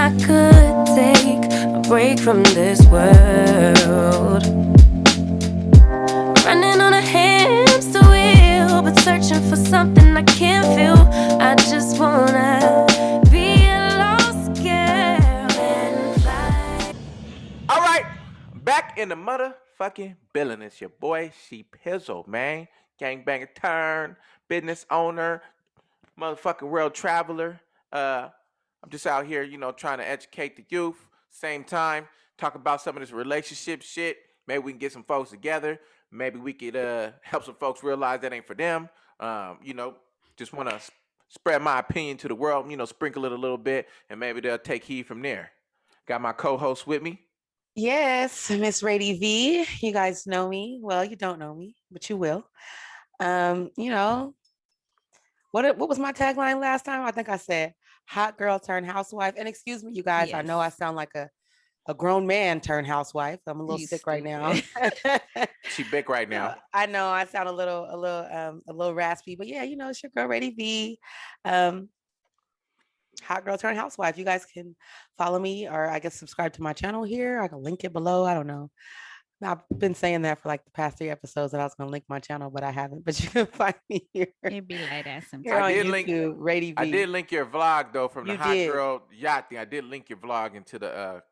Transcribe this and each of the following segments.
I could take a break from this world. Running on a hamster wheel, but searching for something I can't feel. I just wanna be a lost girl and fly. All right, back in the motherfucking building. It's your boy C Pizzle, man. Gangbanger turn, business owner, motherfucking world traveler. I'm just out here, trying to educate the youth. Same time, talk about some of this relationship shit. Maybe we can get some folks together. Maybe we could help some folks realize that ain't for them. Just want to spread my opinion to the world. Sprinkle it a little bit, and maybe they'll take heed from there. Got my co-host with me. Yes, Miss Rady V. You guys know me. Well, you don't know me, but you will. You know, what was my tagline last time? I think I said hot girl turned housewife. And excuse me, you guys, I know I Yes. sound like a grown man turned housewife. I'm a little You sick right now. stupid. She big right No, now. I know I sound a little raspy, but yeah, it's your girl Rady V. Um, hot girl turned housewife. You guys can follow me or I guess subscribe to my channel here. I can link it below. I don't know. I've been saying that for like the past 3 episodes that I was going to link my channel, but I haven't. But you can find me here, It'd be like that here I on sometimes. did link. YouTube, Rady I V. did link your vlog though from the You hot did. girl yacht thing. I did link your vlog into the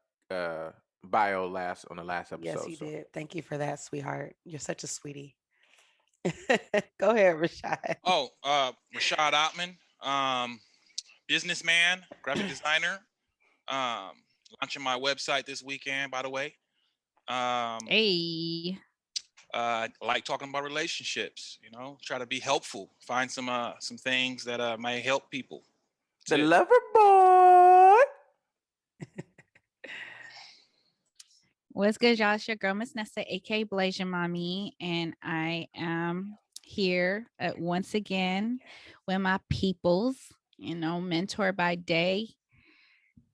bio on the last Yes, episode. you So did. Thank you for that, sweetheart. You're such a sweetie. Go ahead, Rashad. Oh, Rashad Ottman, businessman, graphic designer. Um, Launching my website this weekend, by the way. Hey. Like talking about relationships. Try to be helpful. Find some things that might help people. the That's it. lover boy. What's good, y'all? It's your girl, Miss Nessa, aka Blazion Mommy, and I am here once again with my peoples, mentor by day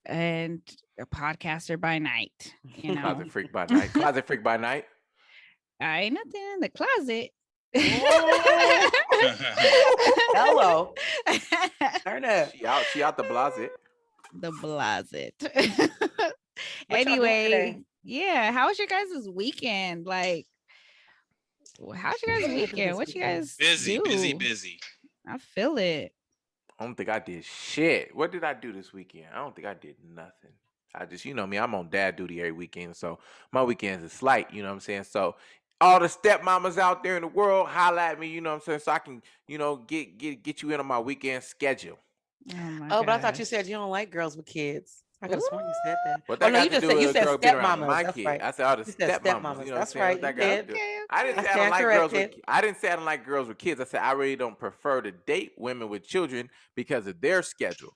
and a podcaster by night. Closet freak by night. Closet freak by night. I ain't nothing in the closet. Hello. Turn up. She out the closet. The closet. What y'all doing Anyway, today? yeah. How was your guys' weekend? Like, how's your guys' weekend? What you guys busy, do? busy, busy. I feel it. I don't think I did shit. What did I do this weekend? I don't think I did nothing. I just, me, I'm on dad duty every weekend, so my weekends is light, you know what I'm saying? So all the stepmamas out there in the world, holla at me, you know what I'm saying? So I can, get you in on my weekend schedule. Oh my Oh, but I thought you gosh. said you don't like girls with kids. I could have sworn you said that. What Oh that no, got to do you with a said girl being around stepmamas. my That's kid? right. I said all the You said stepmamas. stepmamas. You know what I'm That's saying? right. What You that got to did. do? Okay, I didn't I say I don't stand like girls with. corrected. I didn't say I don't like girls with kids. I said I really don't prefer to date women with children because of their schedule.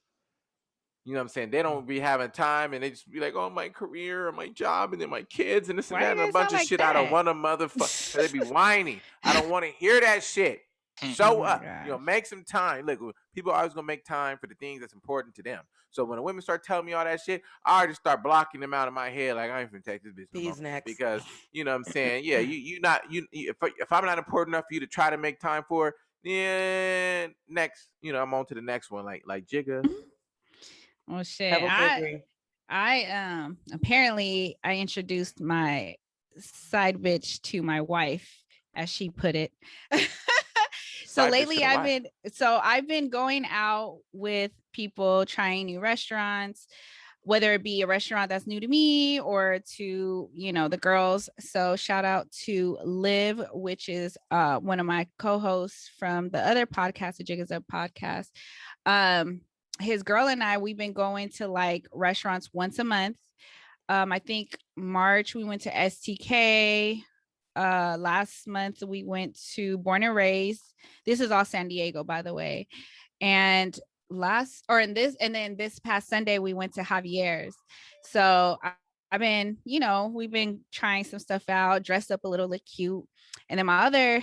You know what I'm saying? They don't be having time and they just be like, oh, my career or my job and then my kids and this and why that you and a guys bunch sound of like shit. I don't that? want a motherfucker. They be whiny. I don't want to hear that shit. Oh Show my up. gosh. Make some time. Look, people are always going to make time for the things that's important to them. So when the women start telling me all that shit, I already start blocking them out of my head. Like, I ain't finna take this bitch no more. Peas next. Because, you know what I'm saying? Yeah, if I'm not important enough for you to try to make time for it, then next, I'm on to the next one. Like Jigga. Well, shit. Heavily agree. I apparently I introduced my side bitch to my wife, as she put it. So Side bitch to lately the wife. I've been going out with people, trying new restaurants, whether it be a restaurant that's new to me or to, the girls. So shout out to Liv, which is one of my co-hosts from the other podcast, the Jig is Up podcast. His girl and I, we've been going to like restaurants once a month. I think March we went to STK. Last month we went to Born and Raised. This is all San Diego, by the way. And then this past Sunday we went to Javier's. So I've been, we've been trying some stuff out, dressed up a little look cute. And then my other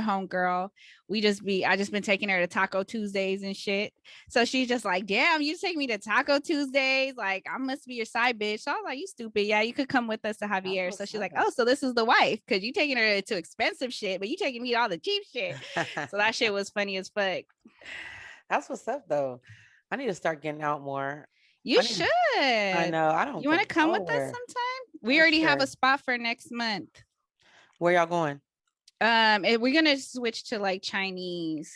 home girl, I just been taking her to Taco Tuesdays and shit. So she's just like, damn, you take me to Taco Tuesdays. Like, I must be your side bitch. So I was like, you stupid. Yeah, you could come with us to Javier. So she's like, oh, so this is the wife. Cause you taking her to expensive shit, but you taking me to all the cheap shit. So that shit was funny as fuck. That's what's up though. I need to start getting out more. You I need. should. I know. I don't You want go to come with us nowhere. sometime? We Oh, already have sure. a spot for next month. Where y'all going? We're gonna switch to like Chinese.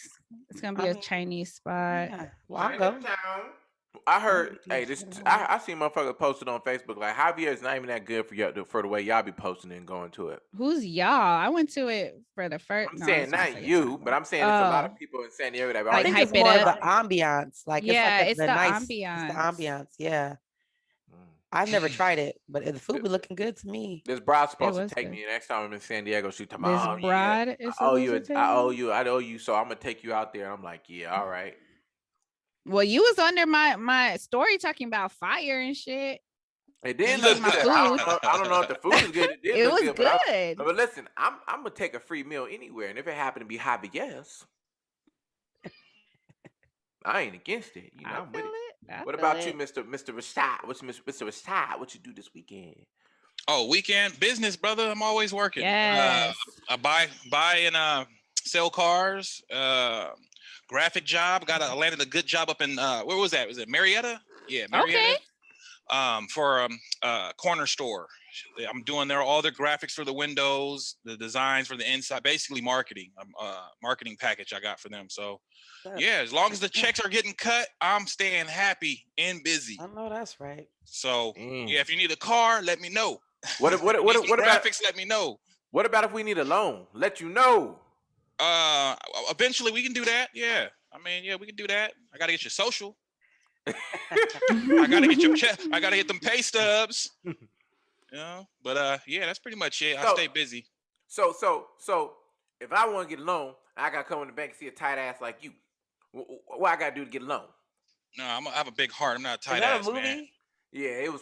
It's gonna be I a mean, Chinese spot. yeah. Well, I'll go. Chinatown. I I'll heard, be hey, checking it out. I seen motherfuckers posted on Facebook like Javier is not even that good for you for the way y'all be posting and going to it. Who's y'all? I went to it for the first. I'm No, saying this is my not second you, time. but I'm saying it's a lot Oh, of people in San Diego that I like always think be it's hype it more posting the up. about ambiance. Like it's like Yeah, it's the the nice. It's the ambiance. ambiance. Yeah. it. I've never tried it, but the food Mm. be looking good to me. This broad's It supposed to was take good. me next time I'm in San Diego. She told me, This oh yeah, broad is supposed to take you. I owe you, so I'm gonna take you out there. I'm like, yeah, all right. Well, you was under my story talking about fire and shit. It did Talking look about good. food. I don't know if the food is good. It did It look was good, good. but listen, I'm gonna take a free meal anywhere, and if it happened to be Javier's, I ain't against it. You know, I I'm with feel it. it. I What feel about you, it. Mr. Rashad? What's Mr. Rashad? What you do this weekend? Oh, weekend business, brother. I'm always working. Yes. I buy and sell cars. Graphic job. I landed a good job up in where was that? Was it Marietta? Yeah, Okay. Marietta. For corner store. I'm doing all their graphics for the windows, the designs for the inside, basically marketing. Marketing package I got for them. So yeah, as long as the checks are getting cut, I'm staying happy and busy. I know that's right. So Mm. yeah, if you need a car, let me know. What Need some about graphics? Let me know. what about if we need a loan? Let you know. Eventually we can do that. Yeah, I mean, yeah, we can do that. I gotta get your social. I gotta get your check. I gotta get them pay stubs. You know, but yeah, that's pretty much it. I So- stay busy. So if I want to get a loan, I gotta come in the bank and see a tight ass like you. What I gotta do to get a loan? No, I have a big heart. I'm not a Is tight that a ass movie? man. Yeah, it was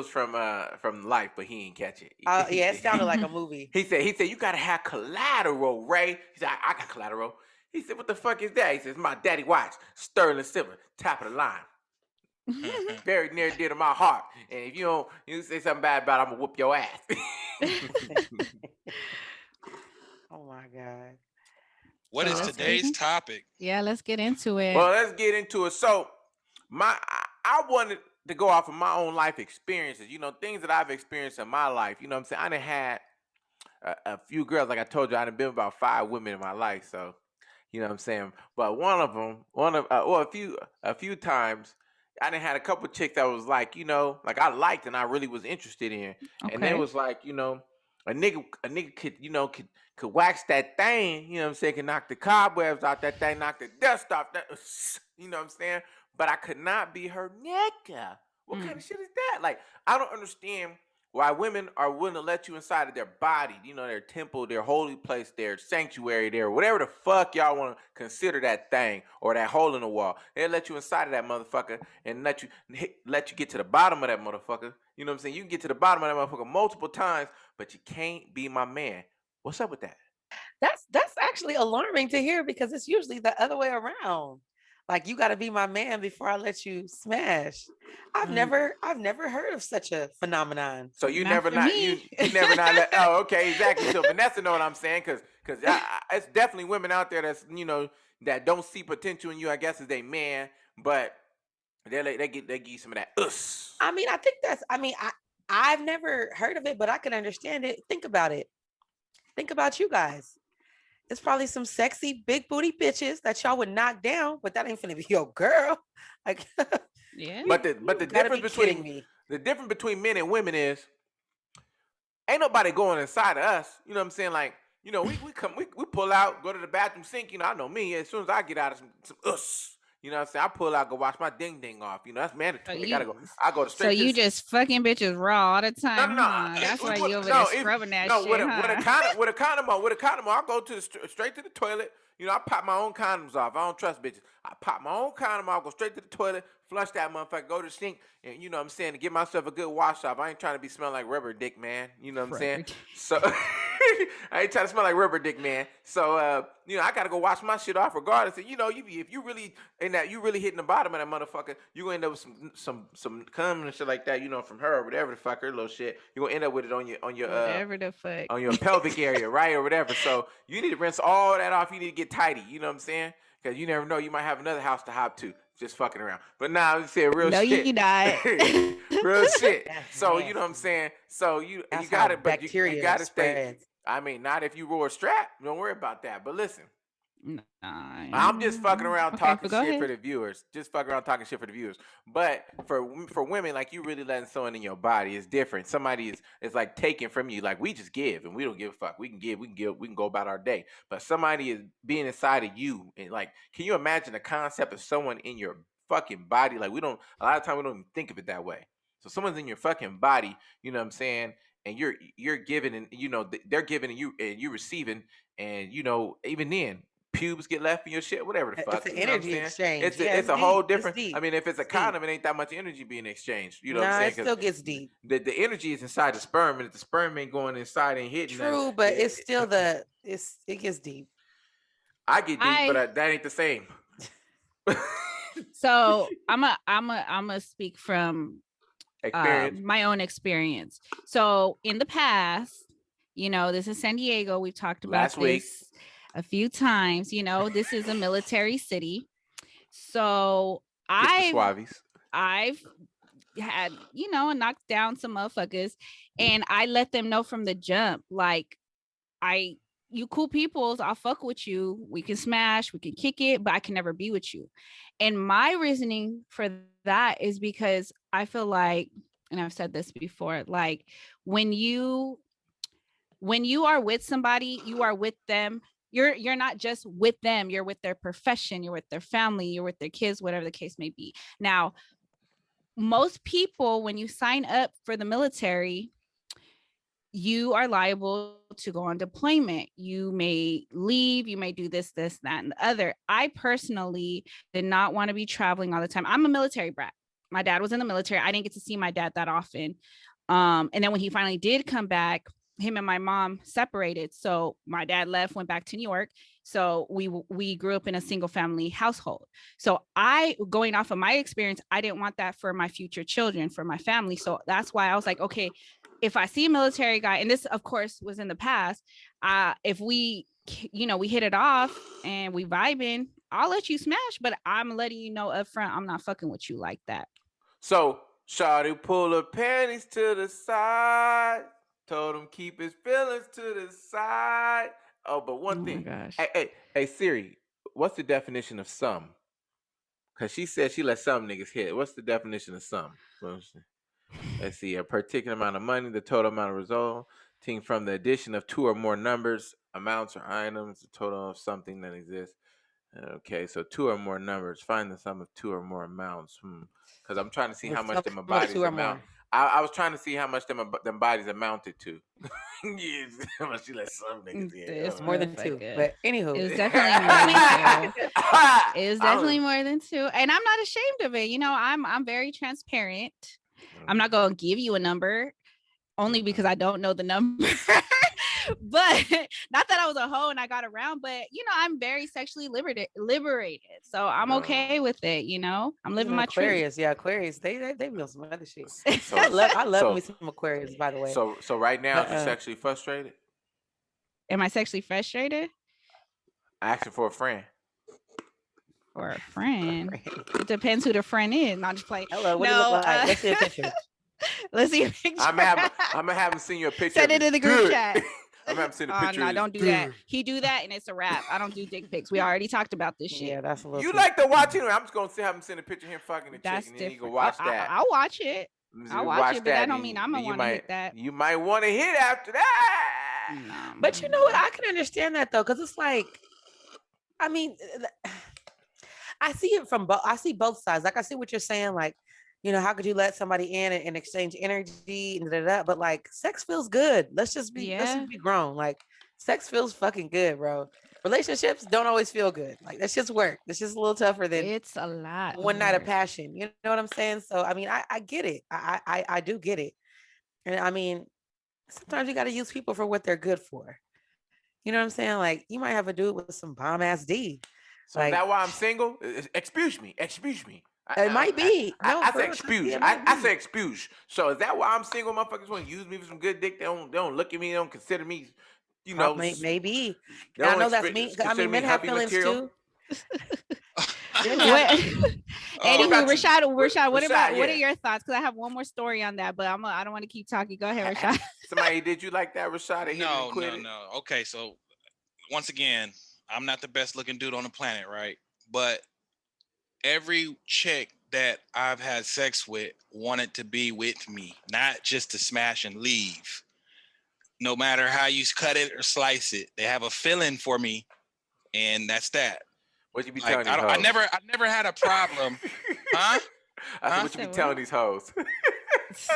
from Life, but he ain't catch it. Yeah, it sounded like a movie. He said you gotta have collateral, Ray. He said I got collateral. He said, what the fuck is that? He says, my daddy watch, sterling silver, top of the line. Very near and dear to my heart. And if you say something bad about it, I'm gonna whoop your ass. Oh my god. What So is let's today's get- topic? Yeah, let's get into it. Well, let's get into it. So I wanted to go off of my own life experiences, things that I've experienced in my life. You know what I'm saying? I done had a few girls, like I told you, I done been with about 5 women in my life. So, you know what I'm saying? But a few times, I done had a couple chicks that was like, like I liked and I really was interested in. And Okay. it was like, a nigga could wax that thing, you know what I'm saying, could knock the cobwebs out that thing, knock the dust off that, you know what I'm saying? But I could not be her nigga. What kind of shit is that? Like, I don't understand why women are willing to let you inside of their body, their temple, their holy place, their sanctuary, their whatever the fuck y'all want to consider that thing or that hole in the wall. They'll let you inside of that motherfucker and let you get to the bottom of that motherfucker. You know what I'm saying? You can get to the bottom of that motherfucker multiple times, but you can't be my man. What's up with that? That's actually alarming to hear because it's usually the other way around. Like you got to be my man before I let you smash. I've never heard of such a phenomenon. So you Not never for not me. you never not let. Oh, okay, exactly. So Vanessa know what I'm saying, because it's definitely women out there that's that don't see potential in you. I guess as they man, but they give you some of that. I mean, I think I've never heard of it, but I can understand it. Think about it. Think about you guys. It's probably some sexy big booty bitches that y'all would knock down, but that ain't finna be your girl. Like, Yeah. But the gotta difference be kidding between me. the difference between men and women is ain't nobody going inside of us. You know what I'm saying? Like, we pull out, go to the bathroom sink. I know me. As soon as I get out of some you know what I'm saying? I pull out, go wash my ding ding off. That's mandatory. I go straight So to you the just fucking bitches raw all the time, no. huh? That's why you over there scrubbing that shit, with huh? with a condom on, I go to straight to the toilet. I pop my own condoms off. I don't trust bitches. I pop my own condom off, go straight to the toilet, flush that motherfucker, go to the sink, and you know what I'm saying, to get myself a good wash off. I ain't trying to be smelling like rubber dick, man. You know what I'm saying? Rubber dick. So I ain't trying to smell like rubber dick, man. So I gotta go wash my shit off regardless. And if you really you really hitting the bottom of that motherfucker, you gonna end up with some cum and shit like that, from her or whatever the fuck, her little shit. You gonna end up with it on your Whatever the fuck. on your pelvic area, right, or whatever. So you need to rinse all that off. You need to get tidy. You know what I'm saying? Because you never know, you might have another house to hop to. just fucking around. But now you said real No, you shit. not. Real shit. That's So you know what I'm nasty. saying? So you That's got how it, but you bacteria gotta stay. spreads. I mean, not if you roll a strap. Don't worry about that. But listen, Nah, I'm just fucking around okay, talking but go shit for ahead. the viewers. Just fucking around talking shit for the viewers. But for women, like you really letting someone in your body is different. Somebody is like taking from you. Like we just give and we don't give a fuck. We can give, we can go about our day. But somebody is being inside of you and like, can you imagine the concept of someone in your fucking body? Like we don't. A lot of time we don't even think of it that way. So someone's in your fucking body. You know what I'm saying? And you're giving and they're giving and you receiving and even then pubes get left in your shit, whatever the It's fuck. an You know what I'm energy saying? exchange. It's Yeah, a, it's it's a whole deep. It's different. I deep. mean, if it's a It's deep. condom, it ain't that much energy being exchanged. You know what I'm Nah, saying? it Because still gets deep. the energy is inside the sperm, and if the sperm ain't going inside and hitting nothing, True, but it's still it gets deep. I get deep, I but that ain't the same. so I'm a speak from Experience my own experience. So in the past, this is San Diego. We've talked about last week. this a few times. This is a military city. So Get the I've suaves. I've had, knocked down some motherfuckers and I let them know from the jump, like, you cool peoples, I'll fuck with you. We can smash, we can kick it, but I can never be with you. And my reasoning for that is because I feel like, and I've said this before, like when you are with somebody, you are with them. You're not just with them, you're with their profession, you're with their family, you're with their kids, whatever the case may be. Now, most people, when you sign up for the military, you are liable to go on deployment. You may leave, you may do this, that, and the other. I personally did not want to be traveling all the time. I'm a military brat. My dad was in the military. I didn't get to see my dad that often. And then when he finally did come back, him and my mom separated. So my dad left, went back to New York. So we grew up in a single family household. So going off of my experience, I didn't want that for my future children, for my family. So that's why I was like, okay, if I see a military guy, and this of course was in the past, if we hit it off and we vibing, I'll let you smash, but I'm letting you know up front, I'm not fucking with you like that. So Shawty pull her panties to the side. Told him keep his feelings to the side. Oh, but one Oh my thing. gosh. Hey Siri, what's the definition of some? Cause she said she let some niggas hit. What's the definition of some? Let's see, a particular amount of money, the total amount of resulting from the addition of two or more numbers, amounts, or items, the total of something that exists. Okay, so two or more numbers. Find the sum of two or more amounts. Because I'm trying to see The how much sum them of bodies two or amount. more. I was trying to see how much them bodies amounted to. Yes, how much she let some niggas in. It's more than two. Motherfucker. But anywho, It was definitely more than two. It was definitely more than two. And I'm not ashamed of it. I'm very transparent. I'm not gonna give you a number only because I don't know the number. But not that I was a hoe and I got around, but I'm very sexually liberated. So I'm okay with it, I'm living my truth. Aquarius. Yeah, Aquarius. They know some other shit. So, I love so- me some Aquarius, by the way. so right now, But, if you're sexually frustrated, Am I sexually frustrated? asking for a friend. For a friend? It depends who the friend is. Not just play. Hello, what do you look like? Let's see a picture. Let's see a picture. I'm gonna have him send you a picture. Send of it his in the group dick. chat. I'm gonna have him send a Oh picture. no, of his don't do that. He do that and it's a wrap. I don't do dick pics. We already talked about this shit. Yeah, that's a little. You too- like to watch it? I'm just gonna have him send a picture of him fucking a That's chick, and then you different. can watch that. I'll watch it. I'll watch it, but that don't mean I'm gonna want to hit that. You might want to hit after that. No. But you know what? I can understand that though, because it's like, I mean, I see it from both. I see both sides. Like I see what you're saying. Like, how could you let somebody in and exchange energy and da-da-da? But like, sex feels good. Let's just be grown. Like, sex feels fucking good, bro. Relationships don't always feel good. Like, that's just work. That's just a little tougher than It's a lot. one night of passion. You know what I'm saying? So I mean, I get it. I do get it. And I mean, sometimes you got to use people for what they're good for. You know what I'm saying? Like, you might have a dude with some bomb ass D. So is that why I'm single? Excuse me. It might be. I say excuse. I say excuse. So is that why I'm single? Motherfuckers want to use me for some good dick. They don't look at me. They don't consider me. Maybe. They I don't know that's me. I mean, men have feelings too. What? Oh, Anywho, about you? Rashad, what Rashad, what are yeah. your thoughts? Because I have one more story on that, but I don't want to keep talking. Go ahead, Rashad. Somebody did you like that, Rashad? Hit it and no, quit no, it. no. Okay, so once again, I'm not the best looking dude on the planet, right? But every chick that I've had sex with wanted to be with me, not just to smash and leave. No matter how you cut it or slice it, they have a feeling for me, and that's that. What you be Like telling these hoes? I never had a problem, huh? I said, Huh? what you be Said telling what? these hoes?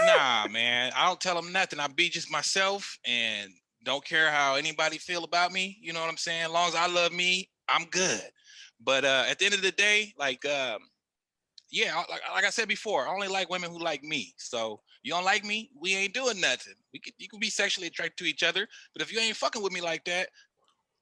Nah, man, I don't tell them nothing. I be just myself and don't care how anybody feel about me. You know what I'm saying? As long as I love me, I'm good. But at the end of the day, like yeah, like I said before, I only like women who like me. So you don't like me, we ain't doing nothing. You can be sexually attracted to each other, but if you ain't fucking with me like that,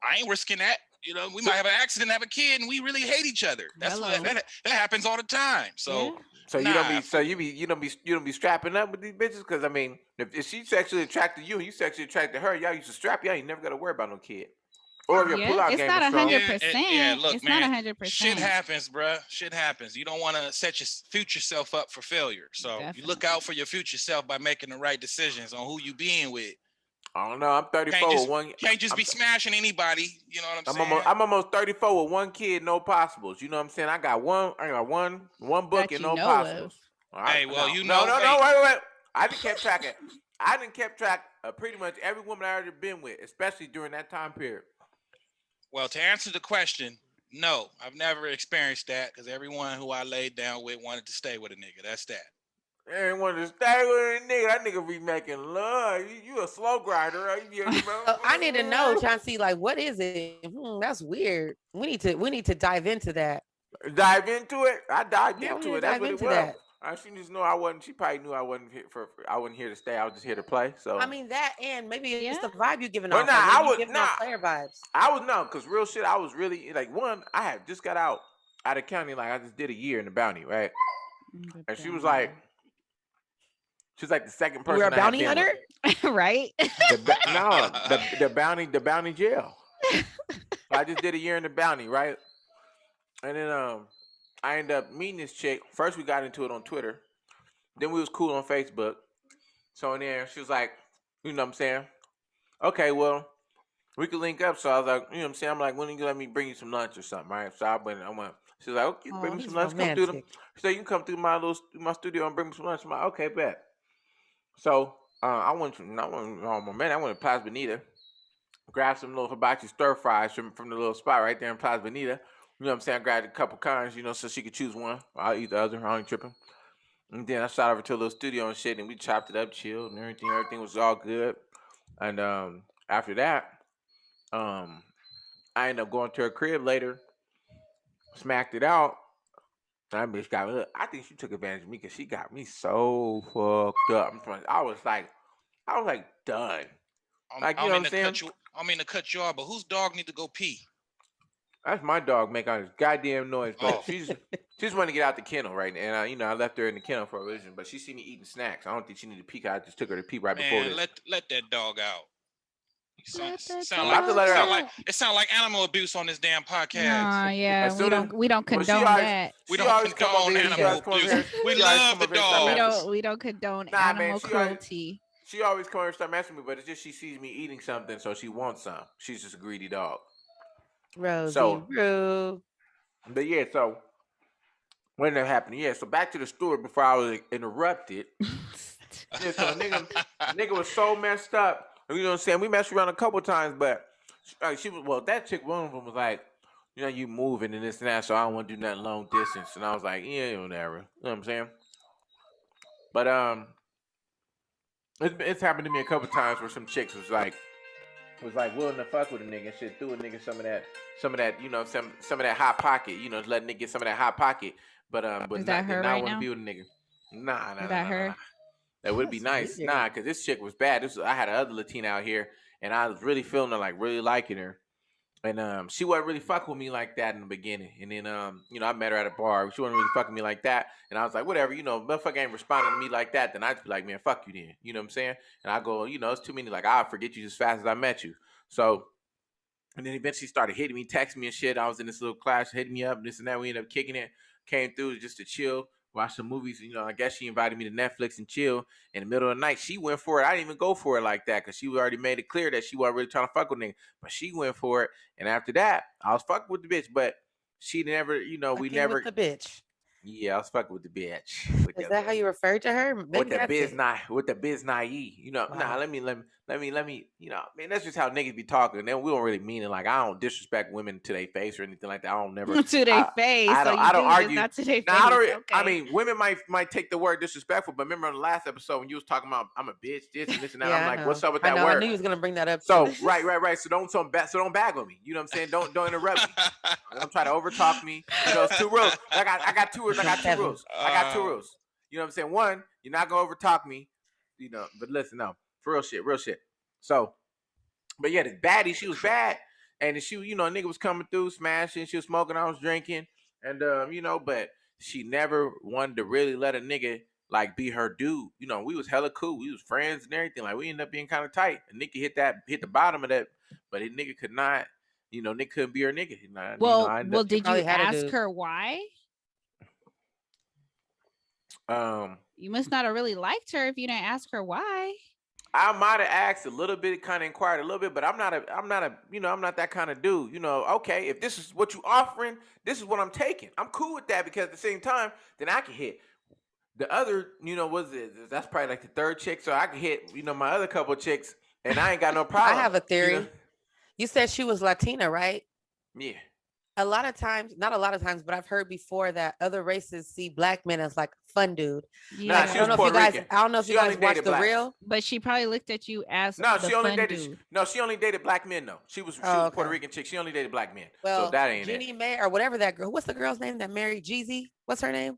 I ain't risking that. You know, we might have an accident, have a kid, and we really hate each other. That's what Hello. that happens all the time. So Yeah. So you don't nah, be you don't be strapping up with these bitches because I mean if she's sexually attracted to you and you sexually attracted to her, y'all used to strap y'all. You never got to worry about no kid. Or if your Yeah, pullout it's game not is strong. yeah, yeah. 100%. Look, It's not man, shit 100%. happens, bruh. Shit happens. You don't want to set your future self up for failure. So you look Definitely. out for your future self by making the right decisions on who you being with. I don't know. I'm Can't 34 with just one. can't just I'm, be smashing anybody. You know what I'm saying? I'm almost 34 with one kid, no possibles. You know what I'm saying? I got one book That and you no know of. possibles. All right, Hey, well, no, you no, know, no, no. hey, Wait. I didn't kept track of. I didn't kept track of pretty much every woman I ever been with, especially during that time period. well, to answer the question, no, I've never experienced that because everyone who I laid down with wanted to stay with a nigga. That's that. Ain't want to stay with a nigga. That nigga be making love. You a slow grinder, right? So I need to know, Chauncey, like what is it? That's weird. We need to dive into that. Dive into it. I dived Yeah, we need into to it. That's dive what it into was. that. She just knew I wasn't. She probably knew I wasn't here I wasn't here to stay. I was just here to play. I So, mean that, and maybe it's Yeah. the vibe you're giving but off. nah, Like maybe I you're was giving nah. off player vibes. I was no, cause real shit. I was really like one. I had just got out of county. Like I just did a year in the bounty, right? And she's like the second You were a person I had bounty been with. hunter. Right? No, the bounty jail. I just did a year in the bounty, right? And then I ended up meeting this chick. First we got into it on Twitter. Then we was cool on Facebook. So in there, she was like, you know what I'm saying? Okay, well, we could link up. So I was like, you know what I'm saying? I'm like, when you let me bring you some lunch or something, right? So I went. She was like, okay, bring Oh, me some he's lunch. Come through romantic. She said, you can come through my studio and bring me some lunch. I'm like, okay, bet. So I went to Plaza Bonita, grabbed some little hibachi stir fries from the little spot right there in Plaza Bonita. You know what I'm saying? I grabbed a couple kinds, so she could choose one. I'll eat the other. I ain't tripping. And then I shot over to a little studio and shit, and we chopped it up, chilled, and everything. Everything was all good. And after that, um, I ended up going to her crib later, smacked it out. That bitch got me. I think she took advantage of me because she got me so fucked up. I was like done. Like I you don't know what mean I'm to saying? cut you. I don't mean to cut you off, but whose dog need to go pee? That's my dog making all this goddamn noise, but Oh, she just want to get out the kennel right now. And I left her in the kennel for a reason. But she see me eating snacks. I don't think she need to peek. I just took her to pee right before man, this. let that dog out. Let the Sound I'm about like to let her sound out. like it sound like animal abuse on this damn podcast. No, yeah, As soon as we don't well, condone that. We she don't always come over condone here. She always animal come over abuse. here. We She always love come the over here and start dogs. messing. We don't condone Nah, man, animal cruelty. she always come over and start messing with me. But it's just she sees me eating something, so she wants some. She's just a greedy dog. Rosie So, Roo. but yeah, so when that happened, yeah. So back to the story before I was interrupted. Yeah, so nigga was so messed up. You know what I'm saying? We messed around a couple times, but she was that chick. One of them was like, you moving and this and that, so I don't want to do nothing long distance. And I was like, yeah, whatever. You know what I'm saying? But it's happened to me a couple times where some chicks was like willing to fuck with a nigga and shit, threw a nigga some of that, some of that hot pocket, let a nigga get some of that hot pocket, but Is that her did not right want to now? be with a nigga. Nah, Is that her? that would be That's nice. weird. Nah, because this chick was bad. I had another Latina out here, and I was really feeling her, like really liking her. And she wasn't really fucking with me like that in the beginning. And then I met her at a bar. She wasn't really fucking me like that. And I was like, whatever, motherfucker ain't responding to me like that, then I'd just be like, man, fuck you then. You know what I'm saying? And I go, it's too many, like, I'll forget you as fast as I met you. So And then eventually started hitting me, texting me and shit. I was in this little class, hitting me up, this and that. We ended up kicking it. Came through just to chill, watch some movies. You know, I guess she invited me to Netflix and chill. In the middle of the night, she went for it. I didn't even go for it like that because she already made it clear that she wasn't really trying to fuck with nigga. But she went for it. And after that, I was fucking with the bitch. But she never, you know, we Fucking never. with the bitch. Yeah, I was fucking with the bitch. Is that how you refer to her? With Maybe the that's biz it. with the biz naive, you know. Nah, Wow. let me, you know, man, that's just how niggas be talking. Then we don't really mean it. Like I don't disrespect women to their face or anything like that. I don't never. To their I, face. So I you don't do, just argue. not to their Nah, I face. don't. I Okay. mean, women might take the word disrespectful, but remember on the last episode when you was talking about I'm a bitch, this and this and that. I'm Yeah, I like, what's know. up with I that know. I word? knew you was gonna bring that up So too. right. So don't bag on me. You know what I'm saying? Don't interrupt me. Don't try to overtalk me. You know, it's two rules. I got two rules. I got two Kevin. rules. I got two rules. You know what I'm saying? One, you're not gonna overtalk me. You know, but listen, no, for real shit. So, but yeah, the baddie, she was bad, and she, you know, a nigga was coming through, smashing. She was smoking. I was drinking, and you know, but she never wanted to really let a nigga like be her dude. You know, we was hella cool. We was friends and everything. Like we ended up being kind of tight. And nigga hit the bottom of that, but a nigga could not. You know, nigga couldn't be her nigga. You know, I ended Well, up She did you probably had a ask dude. her why? You must not have really liked her if you didn't ask her why. I might have asked a little bit, kind of inquired a little bit, but I'm not a, you know, I'm not that kind of dude. You know, okay, if this is what you offering, this is what I'm taking. I'm cool with that because at the same time, then I can hit the other, you know, that's probably like the third chick, so I can hit, you know, my other couple chicks, and I ain't got no I problem. have a You know, theory. You said she was Latina, right? yeah. A lot of times, not a lot of times, but I've heard before that other races see black men as like fun dude. Nah, Like she I was don't know if you Puerto guys, Rican. I don't know if She you only guys watch dated the blacks. real. But she probably looked at you as No, the she only fun dated. dude. No, she only dated black men. No, she Oh, was okay. Puerto Rican chick. She only dated black men. So Well, that ain't it. Jeannie May or whatever that girl. What's the girl's name that married Jeezy? What's her name?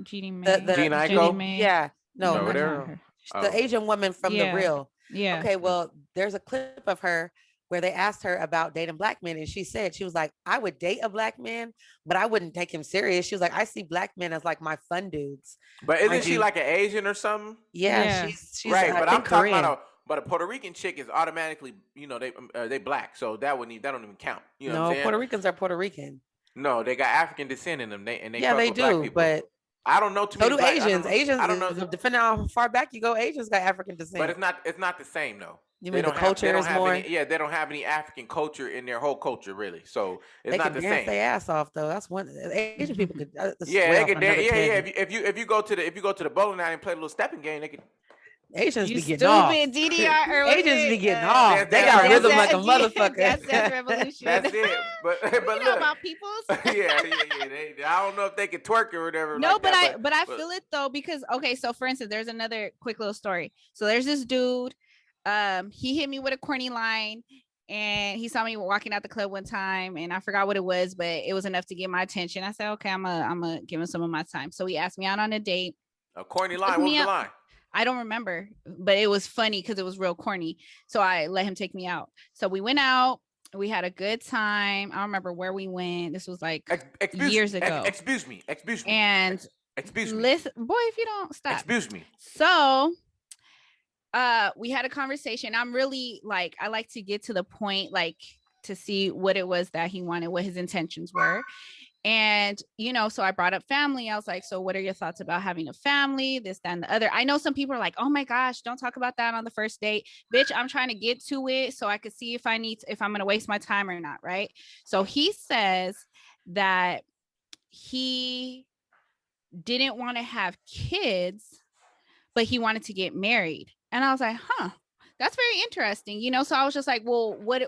Jeannie May. The Gina Jeannie Aiko May. yeah, no, or No, not not whatever. her. the Oh, Asian woman from the Yeah. real. Yeah. Okay, well, there's a clip of her where they asked her about dating black men, and she said she was like, "I would date a black man, but I wouldn't take him serious." She was like, "I see black men as like my fun dudes." but isn't Mind she you, like an Asian or something? yeah, Yeah. she's Right, I but I'm think talking Korean. about a Puerto Rican chick is automatically, you know, they black, so that don't even count. You know what I'm No, saying? Puerto Ricans are Puerto Rican. No, they got African descent in them. They Yeah, fuck they with black do, people. but I don't know too so many do black. I don't Asians. know. I don't know, Depending on how far back you go, Asians got African but descent. it's not the same though. You They mean the don't have culture is more? they don't have any African culture in their whole culture really. So it's They not can the dance same. their ass off though. That's one. Asian people could. This is Yeah, way they off could. on another Yeah. tangent. If you go to the bowling alley and play a little stepping game, they could Asians You be getting off. stupid DDR, or was Asians be it getting off. They got Dance rhythm like a Dance motherfucker. Revolution? That's it. But We but know look, about peoples. yeah. I don't know if they can twerk or whatever No, like that. but I feel it though, because okay, so for instance, there's another quick little story. So there's this dude, he hit me with a corny line, and he saw me walking out the club one time, and I forgot what it was, but it was enough to get my attention. I said, okay, I'm gonna give him some of my time. So he asked me out on a date. A corny Took line. What was me the out. line? I don't remember, but it was funny because it was real corny. So I let him take me out. So we went out. We had a good time. I don't remember where we went. This was like years ago. Excuse me. And Excuse me. listen, boy, if you don't stop. Excuse me. So we had a conversation. I'm really like, I like to get to the point, like to see what it was that he wanted, what his intentions were. And, you know, so I brought up family. I was like, so what are your thoughts about having a family, this, that, and the other? I know some people are like, oh my gosh, don't talk about that on the first date. Bitch, I'm trying to get to it so I could see if I'm going to waste my time or not, right? So he says that he didn't want to have kids, but he wanted to get married. And I was like, huh, that's very interesting. You know, so I was just like, well, what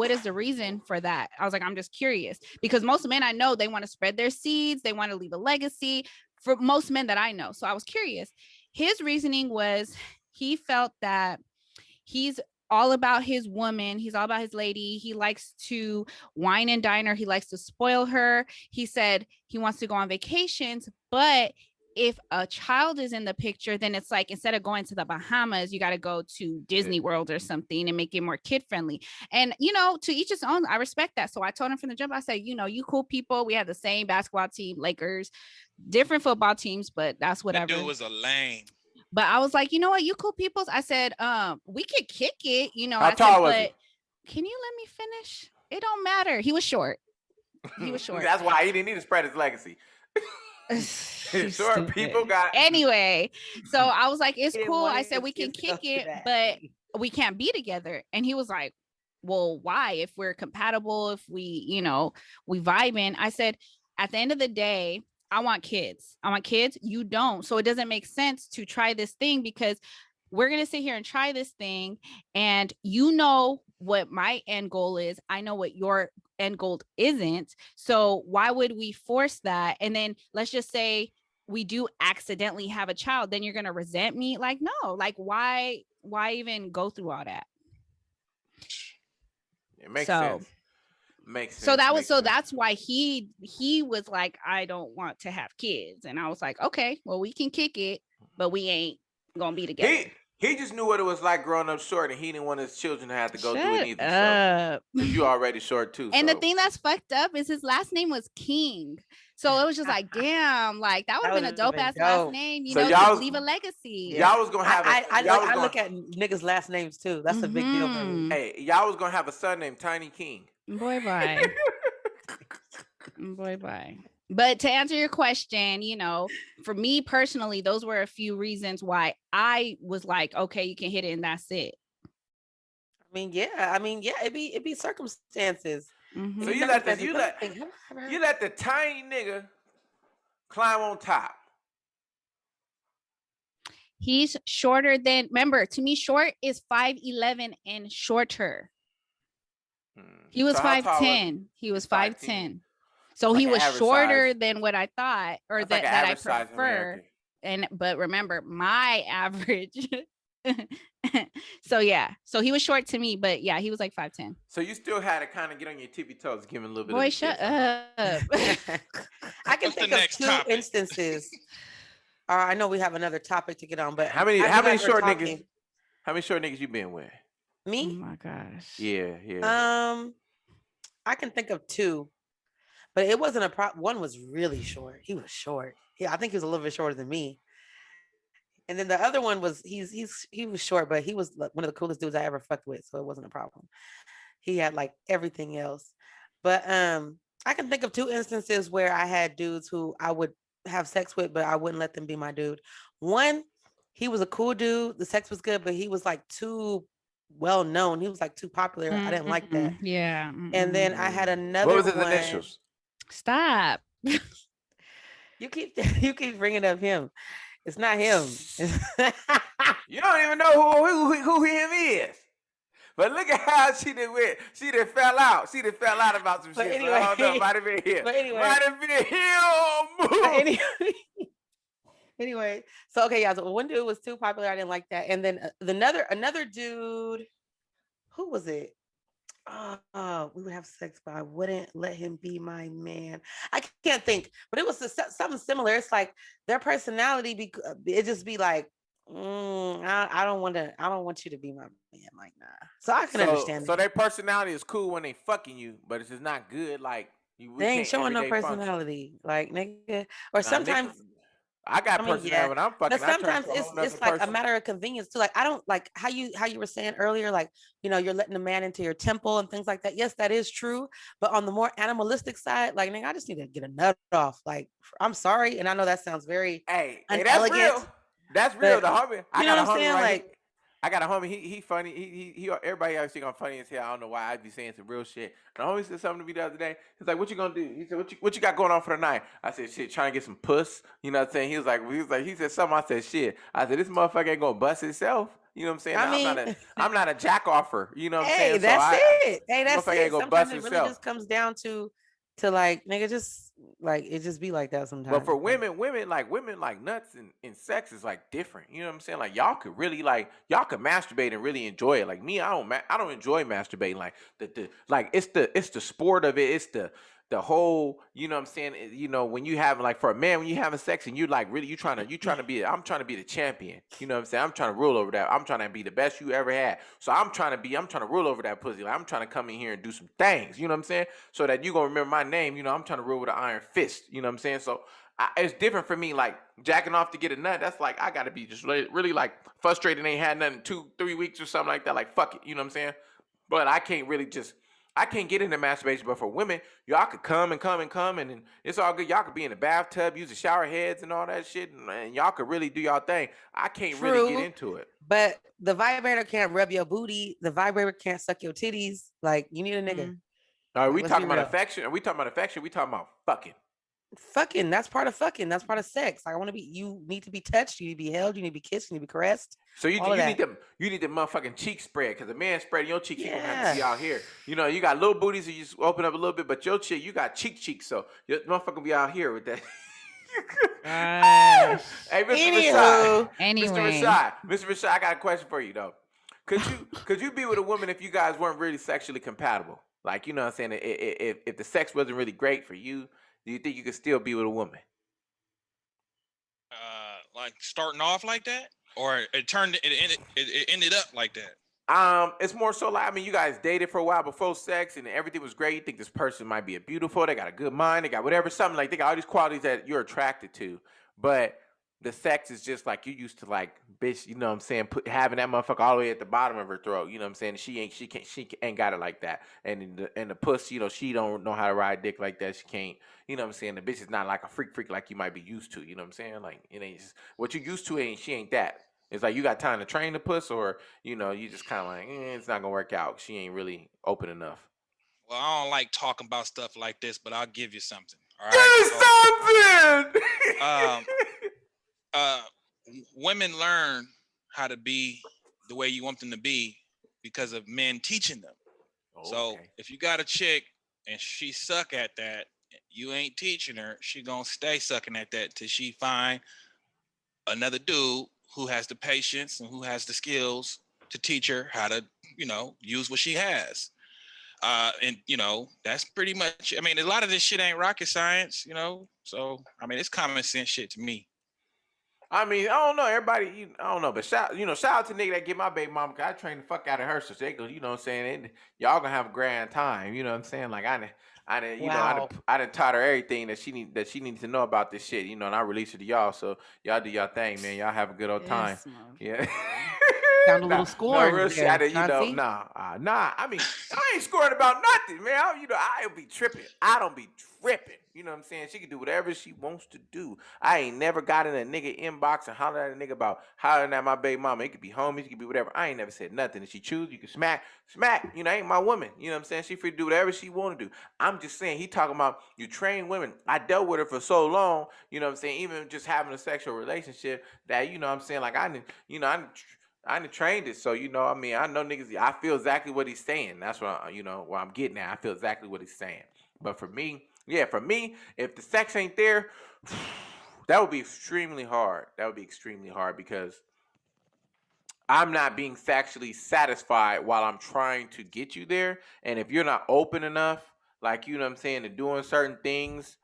is the reason for that? I was like, I'm just curious, because most men I know, they want to spread their seeds. They want to leave a legacy, for most men that I know. So I was curious. His reasoning was he felt that he's all about his woman. He's all about his lady. He likes to wine and dine her. He likes to spoil her. He said he wants to go on vacations, but if a child is in the picture, then it's like, instead of going to the Bahamas, you got to go to Disney World or something and make it more kid friendly. And, you know, to each his own. I respect that. So I told him from the jump, I said, you know, you cool people. We have the same basketball team, Lakers, different football teams, but that's whatever. That dude was a lame. But I was like, you know what, you cool peoples. I said, we could kick it, you know. How tall was he? can you let me finish? It don't matter. He was short. He was short. That's why he didn't need to spread his legacy. You Short people stupid. got. Anyway, so I was like, it's He didn't cool. want I said his we can kids to go kick through it, that. but we can't be together. And he was like, well, why? If we're compatible, if we, we vibing. I said, at the end of the day, I want kids. I want kids. You don't. So it doesn't make sense to try this thing because we're going to sit here and try this thing. And you know what my end goal is. I know what your end goal isn't. So why would we force that? And then let's just say we do accidentally have a child, then you're going to resent me. Like, no, like why even go through all that? It makes So- sense. Makes sense. So that was makes sense. that's why he was like, I don't want to have kids. And I was like, okay, well, we can kick it, but we ain't gonna be together. He just knew what it was like growing up short, and he didn't want his children to have to go through it Shut either. So, up. 'cause you already short too. And so. the thing that's fucked up is his last name was King. So it was just like, damn, like that would have been a would've dope been ass last dope. name, So to y'all- leave a legacy. Y'all was gonna have. I look at niggas' last names too. That's a big deal for me. Mhm. Hey, y'all was gonna have a son named Tiny King. Boy, bye. Boy, bye. But to answer your question, for me personally, those were a few reasons why I was like, okay, you can hit it and that's it. I mean, yeah, it'd be circumstances. Mhm. So It'd be you let the circumstances. you Let me let think. Have I ever heard- you let the tiny nigga climb on top. He's shorter than, remember, to me, short is 5'11" and shorter. He was So how tall 5'10". He was 5'10". So Like he an was average shorter size. than what I thought, or That's like an that I average size prefer. American. But remember, my average. So yeah, so he was short to me, but yeah, he was like 5'10". So you still had to kind of get on your tippy toes, give him a little bit. Boy, of a shut kiss. up. I can What's the think of next two topic? instances. I know we have another topic to get on, but How many as you guys were short talking- niggas? How many short niggas you been with? Oh Me? my gosh. Yeah. I can think of two, but it wasn't a problem. One was really short. He was short. Yeah, I think he was a little bit shorter than me. And then the other one was he was short, but he was like one of the coolest dudes I ever fucked with, so it wasn't a problem. He had like everything else. But I can think of two instances where I had dudes who I would have sex with, but I wouldn't let them be my dude. One, he was a cool dude. The sex was good, but he was like too well known. He was like too popular. I didn't like that. Yeah. And then I had another What was his one. initials? Stop. You keep bringing up him. It's not him. You don't even know who him is. But look at how she did went. She done fell out. She done fell out about some But shit. anyway- So I don't know. Might have been him. but anyway- Might have been him. anyway, anyway, so okay, yeah. So one dude was too popular. I didn't like that. And then another dude, who was it? We would have sex, but I wouldn't let him be my man. I can't think, but it was something similar. It's like their personality. It just be like, I don't want you to be my man. Like, nah. So I can understand. So that. their personality is cool when they fucking you, but it's just not good. Like we They ain't can't showing no everyday function. personality, like nigga. Or Nah, sometimes. niggas- I got I mean, personality yeah. when I'm fucking. But I turn sometimes to a whole nother it's like a person. matter of convenience too. Like I don't like how you were saying earlier, like you're letting a man into your temple and things like that. Yes, that is true. But on the more animalistic side, like nigga, I just need to get a nut off. Like I'm sorry, and I know that sounds very Hey, that's unelegant, real. That's real. but The homie. I you know got a what I'm homie saying? right Like- here. I got a homie. He funny. He everybody else think I'm funny as hell. I don't know why I be saying some real shit. And the homie said something to me the other day. He's like, "What you gonna do?" He said, "What you got going on for the night?" I said, "Shit, trying to get some puss." You know what I'm saying? He said something. I said, "Shit." I said, "This motherfucker ain't gonna bust itself." You know what I'm saying? I mean- I'm not a jack offer. You know what I'm hey, saying? that's it. Hey, that's motherfucker ain't it. gonna Sometimes bust it really himself. just comes down to like nigga, just like it just be like that sometimes. But for women like nuts and sex is like different. You know what I'm saying? Like y'all could really y'all could masturbate and really enjoy it. Like me, I don't enjoy masturbating. Like it's the sport of it. It's the whole, you know what I'm saying? When you have like for a man, when you having sex and you like really I'm trying to be the champion. You know what I'm saying? I'm trying to rule over that. I'm trying to be the best you ever had. So I'm trying to rule over that pussy. Like I'm trying to come in here and do some things. You know what I'm saying? So that you gonna remember my name. I'm trying to rule with an iron fist. You know what I'm saying? So it's different for me. Like jacking off to get a nut. That's like I gotta be just really like frustrated. Ain't had nothing 2-3 weeks or something like that. Like fuck it. You know what I'm saying? But I can't really just. I can't get into masturbation, but for women, y'all could come and come and come, and it's all good. Y'all could be in the bathtub, use the shower heads and all that shit, and y'all could really do y'all thing. I can't really get True, into it. but the vibrator can't rub your booty. The vibrator can't suck your titties. Like you need a nigga. Mm. Are Like we let's be talking about real. affection? Are we talking about affection? We talking about fucking? Fucking, that's part of fucking. That's part of sex. Like I want to be. You need to be touched. You need to be held. You need to be kissed. You need to be caressed. So All of that. you need the motherfucking cheek spread because the man spread your cheeks, you gonna have to Yeah. be out here. You know, you got little booties, so you just open up a little bit, but your cheek, you got cheeks, so your motherfucker be out here with that. Gosh. Hey, Mr. Anywho. Rashad, Anyway. Mr. Rashad, I got a question for you though. Could you be with a woman if you guys weren't really sexually compatible? Like, you know what I'm saying? If the sex wasn't really great for you, do you think you could still be with a woman? Like starting off like that, or it ended up like that. It's more so like, I mean, you guys dated for a while before sex and everything was great. You think this person might be a beautiful, they got a good mind, they got whatever, something like they got all these qualities that you're attracted to. But the sex is just like you used to like, bitch, you know what I'm saying, having that motherfucker all the way at the bottom of her throat, you know what I'm saying? She ain't got it like that. And the puss, you know, she don't know how to ride dick like that. She can't, you know what I'm saying? The bitch is not like a freak like you might be used to, you know what I'm saying? Like it ain't just what you used to ain't she ain't that. It's like you got time to train the puss, or you know, you just kind of like, it's not gonna work out. She ain't really open enough. Well, I don't like talking about stuff like this, but I'll give you something. All Give right. me something. Um, uh, women learn how to be the way you want them to be because of men teaching them. So Okay. if you got a chick and she suck at that, you ain't teaching her. She gonna stay sucking at that till she find another dude who has the patience and who has the skills to teach her how to, use what she has. And that's pretty much. I mean, a lot of this shit ain't rocket science, So I mean, it's common sense shit to me. I mean, I don't know. Everybody, I don't know, but shout out to nigga that get my baby mama. 'Cause I trained the fuck out of her, so they go, you know what I'm saying? Y'all gonna have a grand time, you know what I'm saying? Like Wow. I done taught her everything that she needs to know about this shit, you know, and I release it to y'all. So y'all do y'all thing, man. Y'all have a good old time. This motherfucker. Yeah. Sound a Nah, little no scorned real shit. there, Chauncey. Nah. I mean, I ain't scoring about nothing, man. I'll be tripping. I don't be tripping. You know what I'm saying? She can do whatever she wants to do. I ain't never got in a nigga inbox and hollered at a nigga about hollering at my baby mama. It could be homies, it could be whatever. I ain't never said nothing. If she choose, you can smack. You know, ain't my woman. You know what I'm saying? She free to do whatever she want to do. I'm just saying, he talking about you train women. I dealt with her for so long, you know what I'm saying? Even just having a sexual relationship that, you know what I'm saying? Like, I done trained it, so you know. I mean, I know niggas. I feel exactly what he's saying. That's what where I'm getting at. I feel exactly what he's saying. But for me, if the sex ain't there, that would be extremely hard. That would be extremely hard because I'm not being sexually satisfied while I'm trying to get you there. And if you're not open enough, like you know what I'm saying, to doing certain things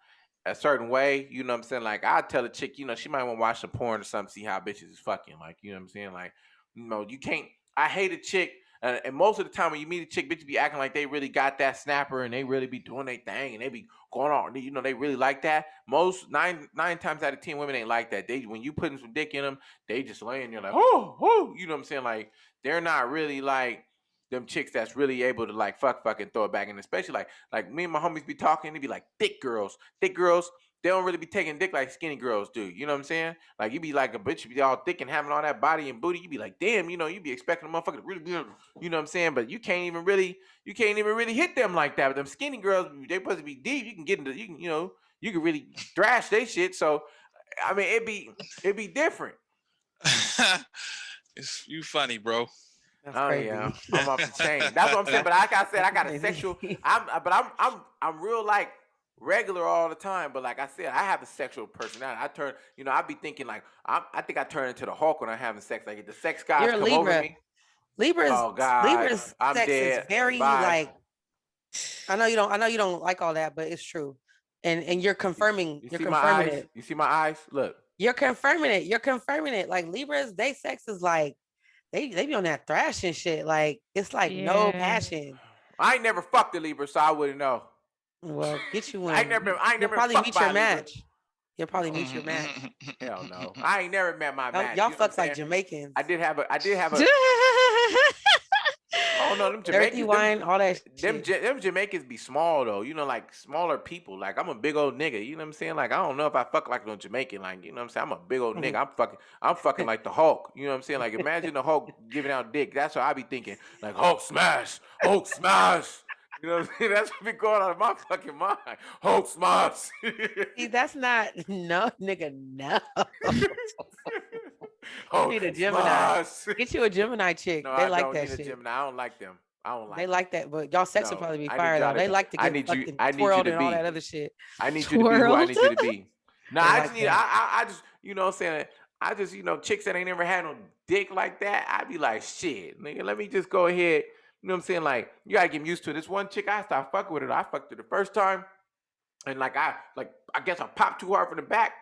a certain way, you know what I'm saying? Like I tell a chick, you know, she might want to watch some porn or something, see how bitches is fucking. Like, you know what I'm saying? Like, you can't. I hate a chick, and most of the time when you meet a chick, bitches be acting like they really got that snapper and they really be doing their thing and they be going on. You know, they really like that. Most nine times out of 10, women ain't like that. They when you putting some dick in them, they just laying there like, oh, you know what I'm saying? Like they're not really like them chicks that's really able to like fucking throw it back in, especially like me and my homies be talking, they be like thick girls, they don't really be taking dick like skinny girls do. You know what I'm saying? Like you be like a bitch, you be all thick and having all that body and booty. You be like, damn, you know, you be expecting a motherfucker to really be, you know what I'm saying? But you can't even really hit them like that. But them skinny girls, they supposed to be deep. You can get into, you can really thrash they shit. So I mean, it'd be different. You funny, bro. That's Oh crazy. yeah, I'm off the chain. That's what I'm saying. But like I said, I got a sexual. I'm real like regular all the time. But like I said, I have a sexual personality. I be thinking like I think I turn into the Hulk when I'm having sex. Like if the sex guys You're a come over Libra. me. Libra's Oh God, Libra's I'm sex is dead. very Bye. like I know you don't like all that, but it's true. And you're confirming You you're see my confirming eyes? it. You see my eyes? Look. You're confirming it. You're confirming it. Like Libras, they sex is like they be on that thrashing shit. Like it's like no Yeah. passion. I ain't never fucked a Libra, so I wouldn't know. Well, get you I ain't one. never I ain't You'll never been probably fucked meet your by a Libra. match. You'll probably meet your match. Hell no. I ain't never met my match. Y'all You know what I'm fuck like saying? Jamaicans. I did have a don't know. Them Dirty Jamaicans, wine, all that shit. them Jamaicans be small though. You know, like smaller people. Like I'm a big old nigga. You know what I'm saying? Like I don't know if I fuck like no Jamaican. Like you know what I'm saying? I'm a big old nigga. I'm fucking like the Hulk. You know what I'm saying? Like imagine the Hulk giving out dick. That's what I be thinking. Like Hulk smash, Hulk smash. You know what I'm saying? That's what be going on in my fucking mind. Hulk smash. See, that's not no nigga. No, you need a Gemini. smash. Get you a Gemini chick. No, They I like don't that need a shit. Gemini. I don't like them. I don't like They them. like that, but y'all sex would No, probably be I need fire y'all though. They to. like to I get need you. fucking I need you twirled to and all be. that other shit. I need you to be who I need you to Twirled. be. No, They I like just need. that. I just. You know what I'm saying? I just. Chicks that ain't never had no dick like that. I'd be like, shit, nigga. Let me just go ahead. You know what I'm saying? Like, you gotta get used to it. This one chick, I started fucking with her. I fucked her the first time, and I guess I popped too hard from the back,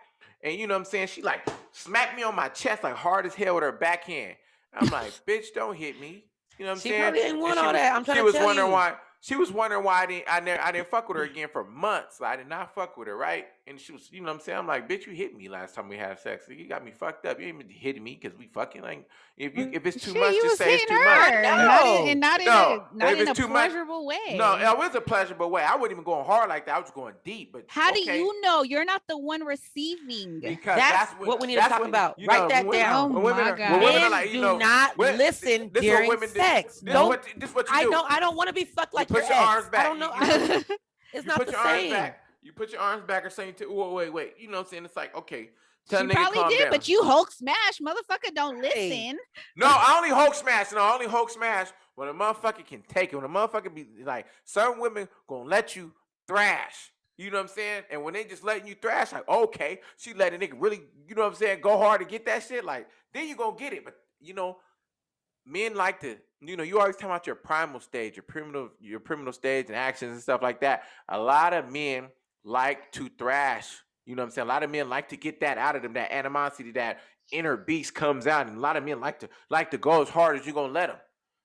and you know what I'm saying? She like smacked me on my chest like hard as hell with her backhand. I'm like, bitch, don't hit me. You know what I'm She saying? probably didn't want she all was, that. I'm she trying to was tell wondering you. why. She was wondering why I didn't fuck with her again for months. I did not fuck with her, right? And she was, you know what I'm saying? I'm like, bitch, you hit me last time we had sex. You got me fucked up. You ain't even hitting me because we fucking like if it's too Shit, much, you just was say it's hitting too much. her, I not know. in, and not in No, a not if in it's a too much- pleasurable way. No, it was a pleasurable way. I wasn't even going hard like that. I was going deep. But How do okay, you know you're not the one receiving? because That's what we need to talk about. Write that when, down. When women Oh are, my when women God. are Men like, do not listen this is what during women do. sex. This Don't. is what you do. I don't want to be fucked like you put your your ex. arms back. I don't know. It's You not put the your arms same. back. You put your arms back or saying to wait. You know what I'm saying? It's like, okay, tell She the nigga probably calm did, down. but you Hulk smash, motherfucker. Don't Hey. listen. No, I only Hulk smash. No, I only Hulk smash when a motherfucker can take it. When a motherfucker be like, certain women gonna let you thrash. You know what I'm saying? And when they just letting you thrash, like, okay, she let a nigga really, you know what I'm saying, go hard to get that shit. Like, then you gonna get it. But men like to, you always talk about your primal stage, your primitive stage and actions and stuff like that. A lot of men like to thrash. You know what I'm saying? A lot of men like to get that out of them, that animosity, that inner beast comes out, and a lot of men like to go as hard as you're gonna let them.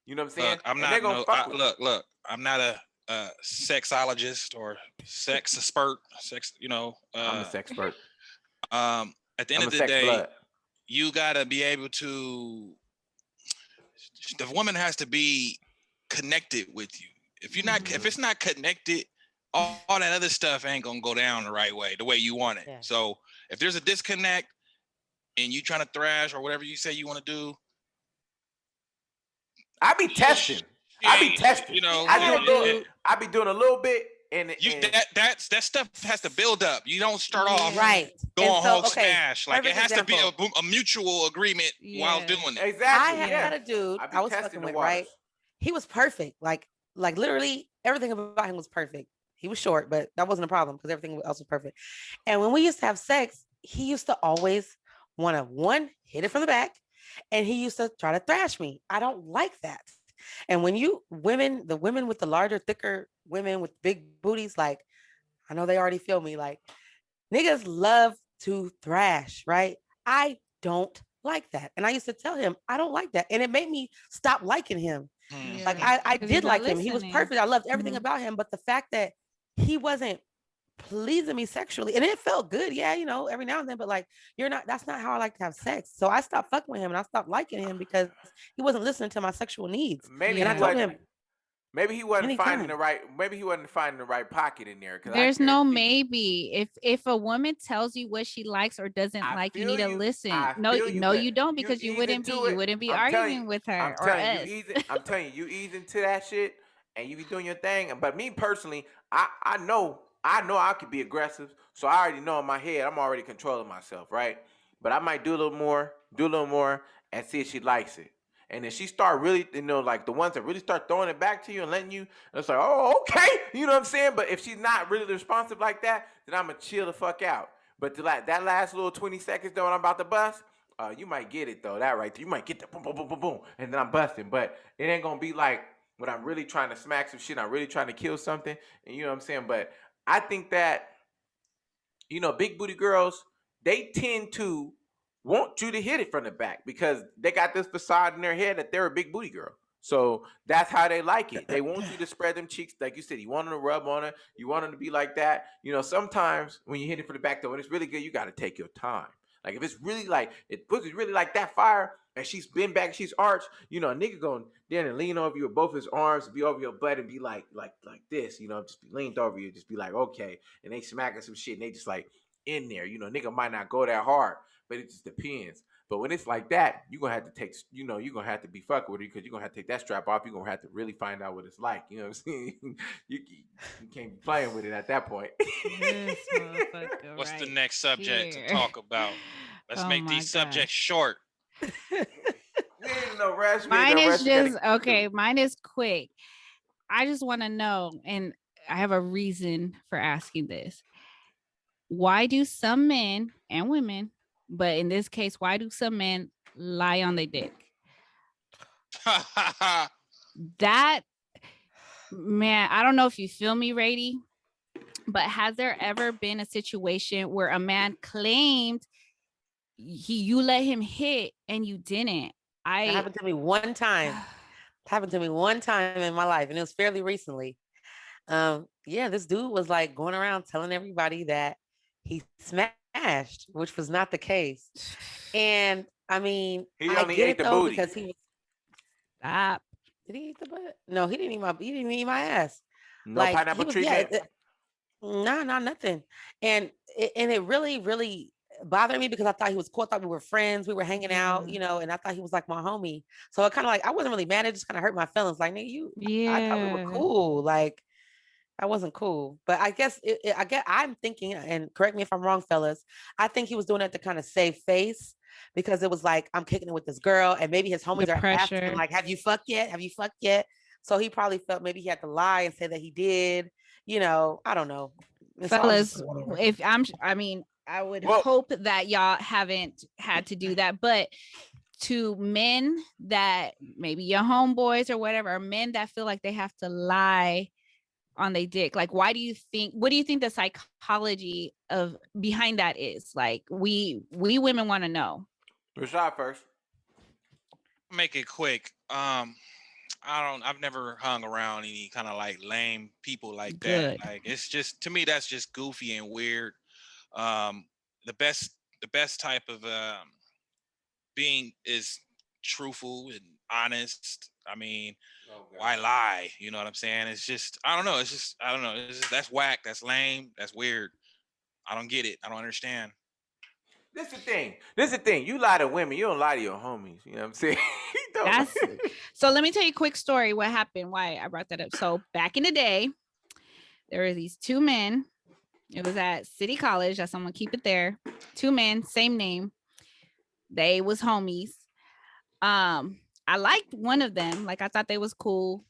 You know what I'm saying? Look, I'm And not they're gonna fuck with you. look. I'm not a sexologist or sex expert. I'm a sex expert. At the end I'm of a the sex day, blood. you gotta be able to. The woman has to be connected with you. If it's not connected, all that other stuff ain't gonna go down the right way, the way you want it. Yeah. So if there's a disconnect and you trying to thrash or whatever you say you want to do, I be testing. I be testing. I be doing a little bit, and that stuff has to build up. You don't start off Right. going And so, Hulk okay, smash. Like it perfect has to be example. a mutual agreement while Yeah. doing it. exactly. I yeah. had a dude I be I was testing fucking the with, waters. right? He was perfect. Like literally everything about him was perfect. He was short, but that wasn't a problem because everything else was perfect. And when we used to have sex, he used to always want to hit it from the back, and he used to try to thrash me. I don't like that. And when the women with the larger, thicker women with big booties, like I know they already feel me. Like niggas love to thrash, right? I don't like that. And I used to tell him, I don't like that. And it made me stop liking him. Mhm. Like Yeah. I 'Cause he's did not like him. He was listening. perfect. I loved everything Mhm. about him. But the fact that he wasn't pleasing me sexually, and it felt good, yeah, every now and then, but like that's not how I like to have sex. So I stopped fucking with him and I stopped liking him because he wasn't listening to my sexual needs. Maybe And I he told wasn't. him Maybe he wasn't finding anytime. the right. Maybe he wasn't finding the right pocket in there. There's no maybe. If a woman tells you what she likes or doesn't I like, you feel need to you. listen. I No, feel you, no, but you don't, you because you ease wouldn't into it. be I'm telling arguing you. with her I'm or telling us. you, I'm telling you, you ease into that shit, and you be doing your thing. But me personally, I know I could be aggressive, so I already know in my head I'm already controlling myself, right? But I might do a little more, and see if she likes it. And if she start really, like the ones that really start throwing it back to you and letting you, it's like, oh, okay, you know what I'm saying? But if she's not really responsive like that, then I'm gonna chill the fuck out. But that last little 20 seconds though, when I'm about to bust, you might get it though. That right there, you might get the boom, boom, boom, boom, boom, and then I'm busting. But it ain't gonna be like when I'm really trying to smack some shit, I'm really trying to kill something, and you know what I'm saying? But I think that big booty girls, they tend to want you to hit it from the back because they got this facade in their head that they're a big booty girl. So that's how they like it. They want you to spread them cheeks, like you said. You want them to rub on it. You want them to be like that. Sometimes when you hit it from the back, though, when it's really good, you got to take your time. Like if it's really like if pussy's really like that fire and she's been back, she's arched, you know, a nigga going then and lean over you with both his arms, be over your butt and be like this, you know, just be leaned over you, just be like, okay. And they smacking some shit and they just like in there. You know, nigga might not go that hard, but it just depends. But when it's like that, you're gonna have to take, you know, you're gonna have to be fucking with it because you're gonna have to take that strap off. You're gonna have to really find out what it's like. You know what I'm saying? You can't be playing with it at that point. This motherfucker What's the right next subject here. to talk about? Let's Oh make my these God. subjects short. We ain't no rush. We ain't Mine no is rush. We gotta just get okay. through. Mine is quick. I just want to know, and I have a reason for asking this. Why do some men and women, but in this case, why do some men lie on their dick? That man, I don't know if you feel me, Rady, but has there ever been a situation where a man claimed you let him hit and you didn't? That happened to me one time. Happened to me one time in my life, and it was fairly recently. Yeah, this dude was like going around telling everybody that he smashed, which was not the case. And I mean, He I only get ate it the though booty. because he was. Stop. Did he eat the butt? No, he didn't eat my. He didn't eat my ass. No Like he pineapple was. Yeah. treatment. No, no, nothing. And it really, really bothered me because I thought he was cool. I thought we were friends. We were hanging out, you know, and I thought he was like my homie. So it kind of like I wasn't really mad. It just kind of hurt my feelings. Like, nigga, I thought we were Yeah. cool. Like I wasn't cool. But I guess I'm thinking, and correct me if I'm wrong, fellas. I think he was doing it to kind of save face because it was like I'm kicking it with this girl, and maybe his homies The are asking pressure. like, "Have you fucked yet? Have you fucked yet?" So he probably felt maybe he had to lie and say that he did. You know, I don't know. And so I was just Fellas, like, whatever. if I mean, I would Well- hope that y'all haven't had to do that, but to men that maybe your homeboys or whatever, or men that feel like they have to lie on their dick, like what do you think the psychology of behind that is? Like we women want to know. Rashad first. Make it quick. I've never hung around any kind of like lame people like Good. that. Like it's just to me that's just goofy and weird. Um, the best type of being is truthful and honest. I mean, why lie? You know what I'm saying? It's just I don't know. It's just I don't know. It's just, that's whack. That's lame. That's weird. I don't get it. I don't understand. This the thing. This the thing. You lie to women. You don't lie to your homies. You know what I'm saying? You don't. That's so let me tell you a quick story what happened, why I brought that up. So back in the day, there were these two men. It was at City College. That's someone keep it there. Two men, same name. They was homies. I liked one of them. Like I thought they was cool.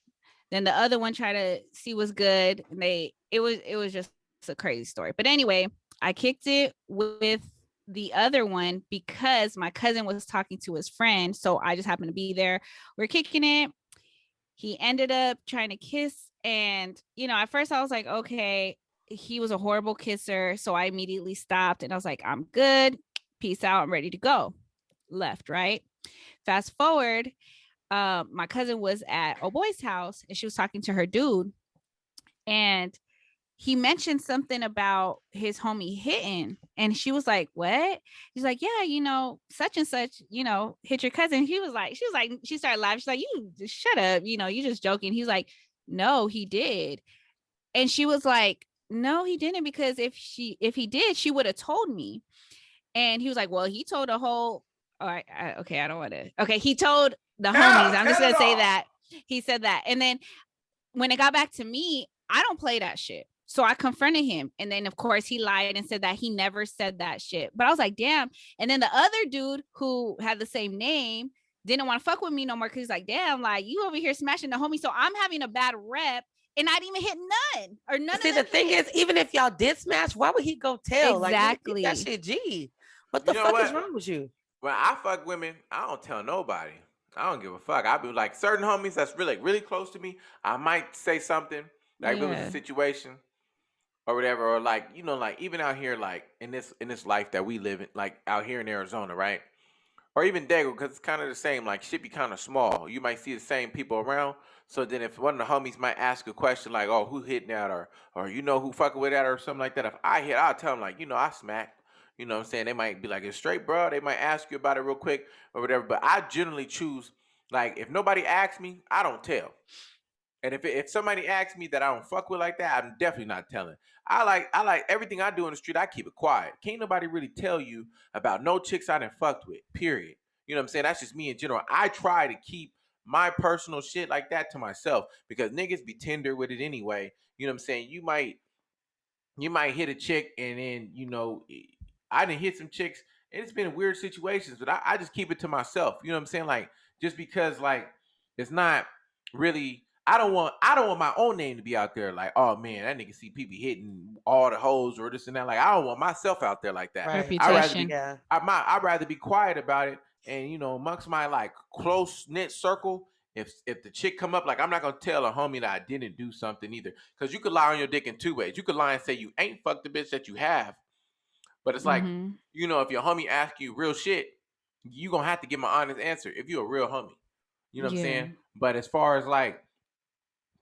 Then the other one tried to see what's good. And it was just a crazy story. But anyway, I kicked it with the other one because my cousin was talking to his friend. So I just happened to be there. We're kicking it. He ended up trying to kiss. And, you know, at first I was like, okay, he was a horrible kisser. So I immediately stopped and I was like, I'm good. Peace out. I'm ready to go. Left, right? Fast forward, my cousin was at a boy's house and she was talking to her dude. And he mentioned something about his homie hitting. And she was like, what? He's like, yeah, you know, such and such, you know, hit your cousin. She started laughing. She's like, you just shut up. You know, you're just joking. He's like, no, he did. And she was like, no, he didn't, because if he did, she would have told me. And he was like, well, he told a whole, all right, okay, I don't want to. Okay, he told the homies. I'm just going to say that. He said that. And then when it got back to me, I don't play that shit. So I confronted him. And then, of course, he lied and said that he never said that shit. But I was like, damn. And then the other dude who had the same name didn't want to fuck with me no more because he's like, damn, like you over here smashing the homie. So I'm having a bad rep and I didn't even hit none or none See, of the them thing hit. is, even if y'all did smash, why would he go tell? Exactly. Like, keep that shit G. What the You know fuck what? is wrong with you? When I fuck women, I don't tell nobody. I don't give a fuck. I be like certain homies that's really, really close to me. I might say something like if it was Yeah. a situation or whatever, or like you know, like even out here, like in this life that we live in, like out here in Arizona, right? Or even Dago, because it's kind of the same. Like shit be kind of small. You might see the same people around. So then, if one of the homies might ask a question like, "Oh, who hitting that?" or you know who fucking with that or something like that. If I hit, I'll tell them like, you know, I smack. You know what I'm saying? They might be like, it's straight, bro. They might ask you about it real quick or whatever. But I generally choose, like, if nobody asks me, I don't tell. And if somebody asks me that I don't fuck with like that, I'm definitely not telling. I like everything I do in the street. I keep it quiet. Can't nobody really tell you about no chicks I done fucked with. Period. You know what I'm saying? That's just me in general. I try to keep my personal shit like that to myself because niggas be tender with it anyway. You know what I'm saying? You might hit a chick and then I didn't hit some chicks and it's been weird situations, but I just keep it to myself. You know what I'm saying? Like just because like it's not really. I don't want my own name to be out there like, oh man, that nigga CP hitting all the hoes or this and that. Like I don't want myself out there like that. Right. I'd rather be Reputation. Yeah. I'd rather be quiet about it and amongst my like close knit circle. If the chick come up, like I'm not gonna tell a homie that I didn't do something either, because you could lie on your dick in two ways. You could lie and say you ain't fucked the bitch that you have, but it's like Mm-hmm. if your homie asks you real shit, you gonna have to give my honest answer if you're a real homie. You know what I'm Yeah. saying? But as far as like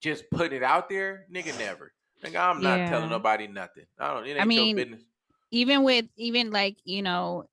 just putting it out there, nigga, never. Nigga, I'm not telling Yeah. nobody nothing. I don't. It I ain't your mean, business. even like, in our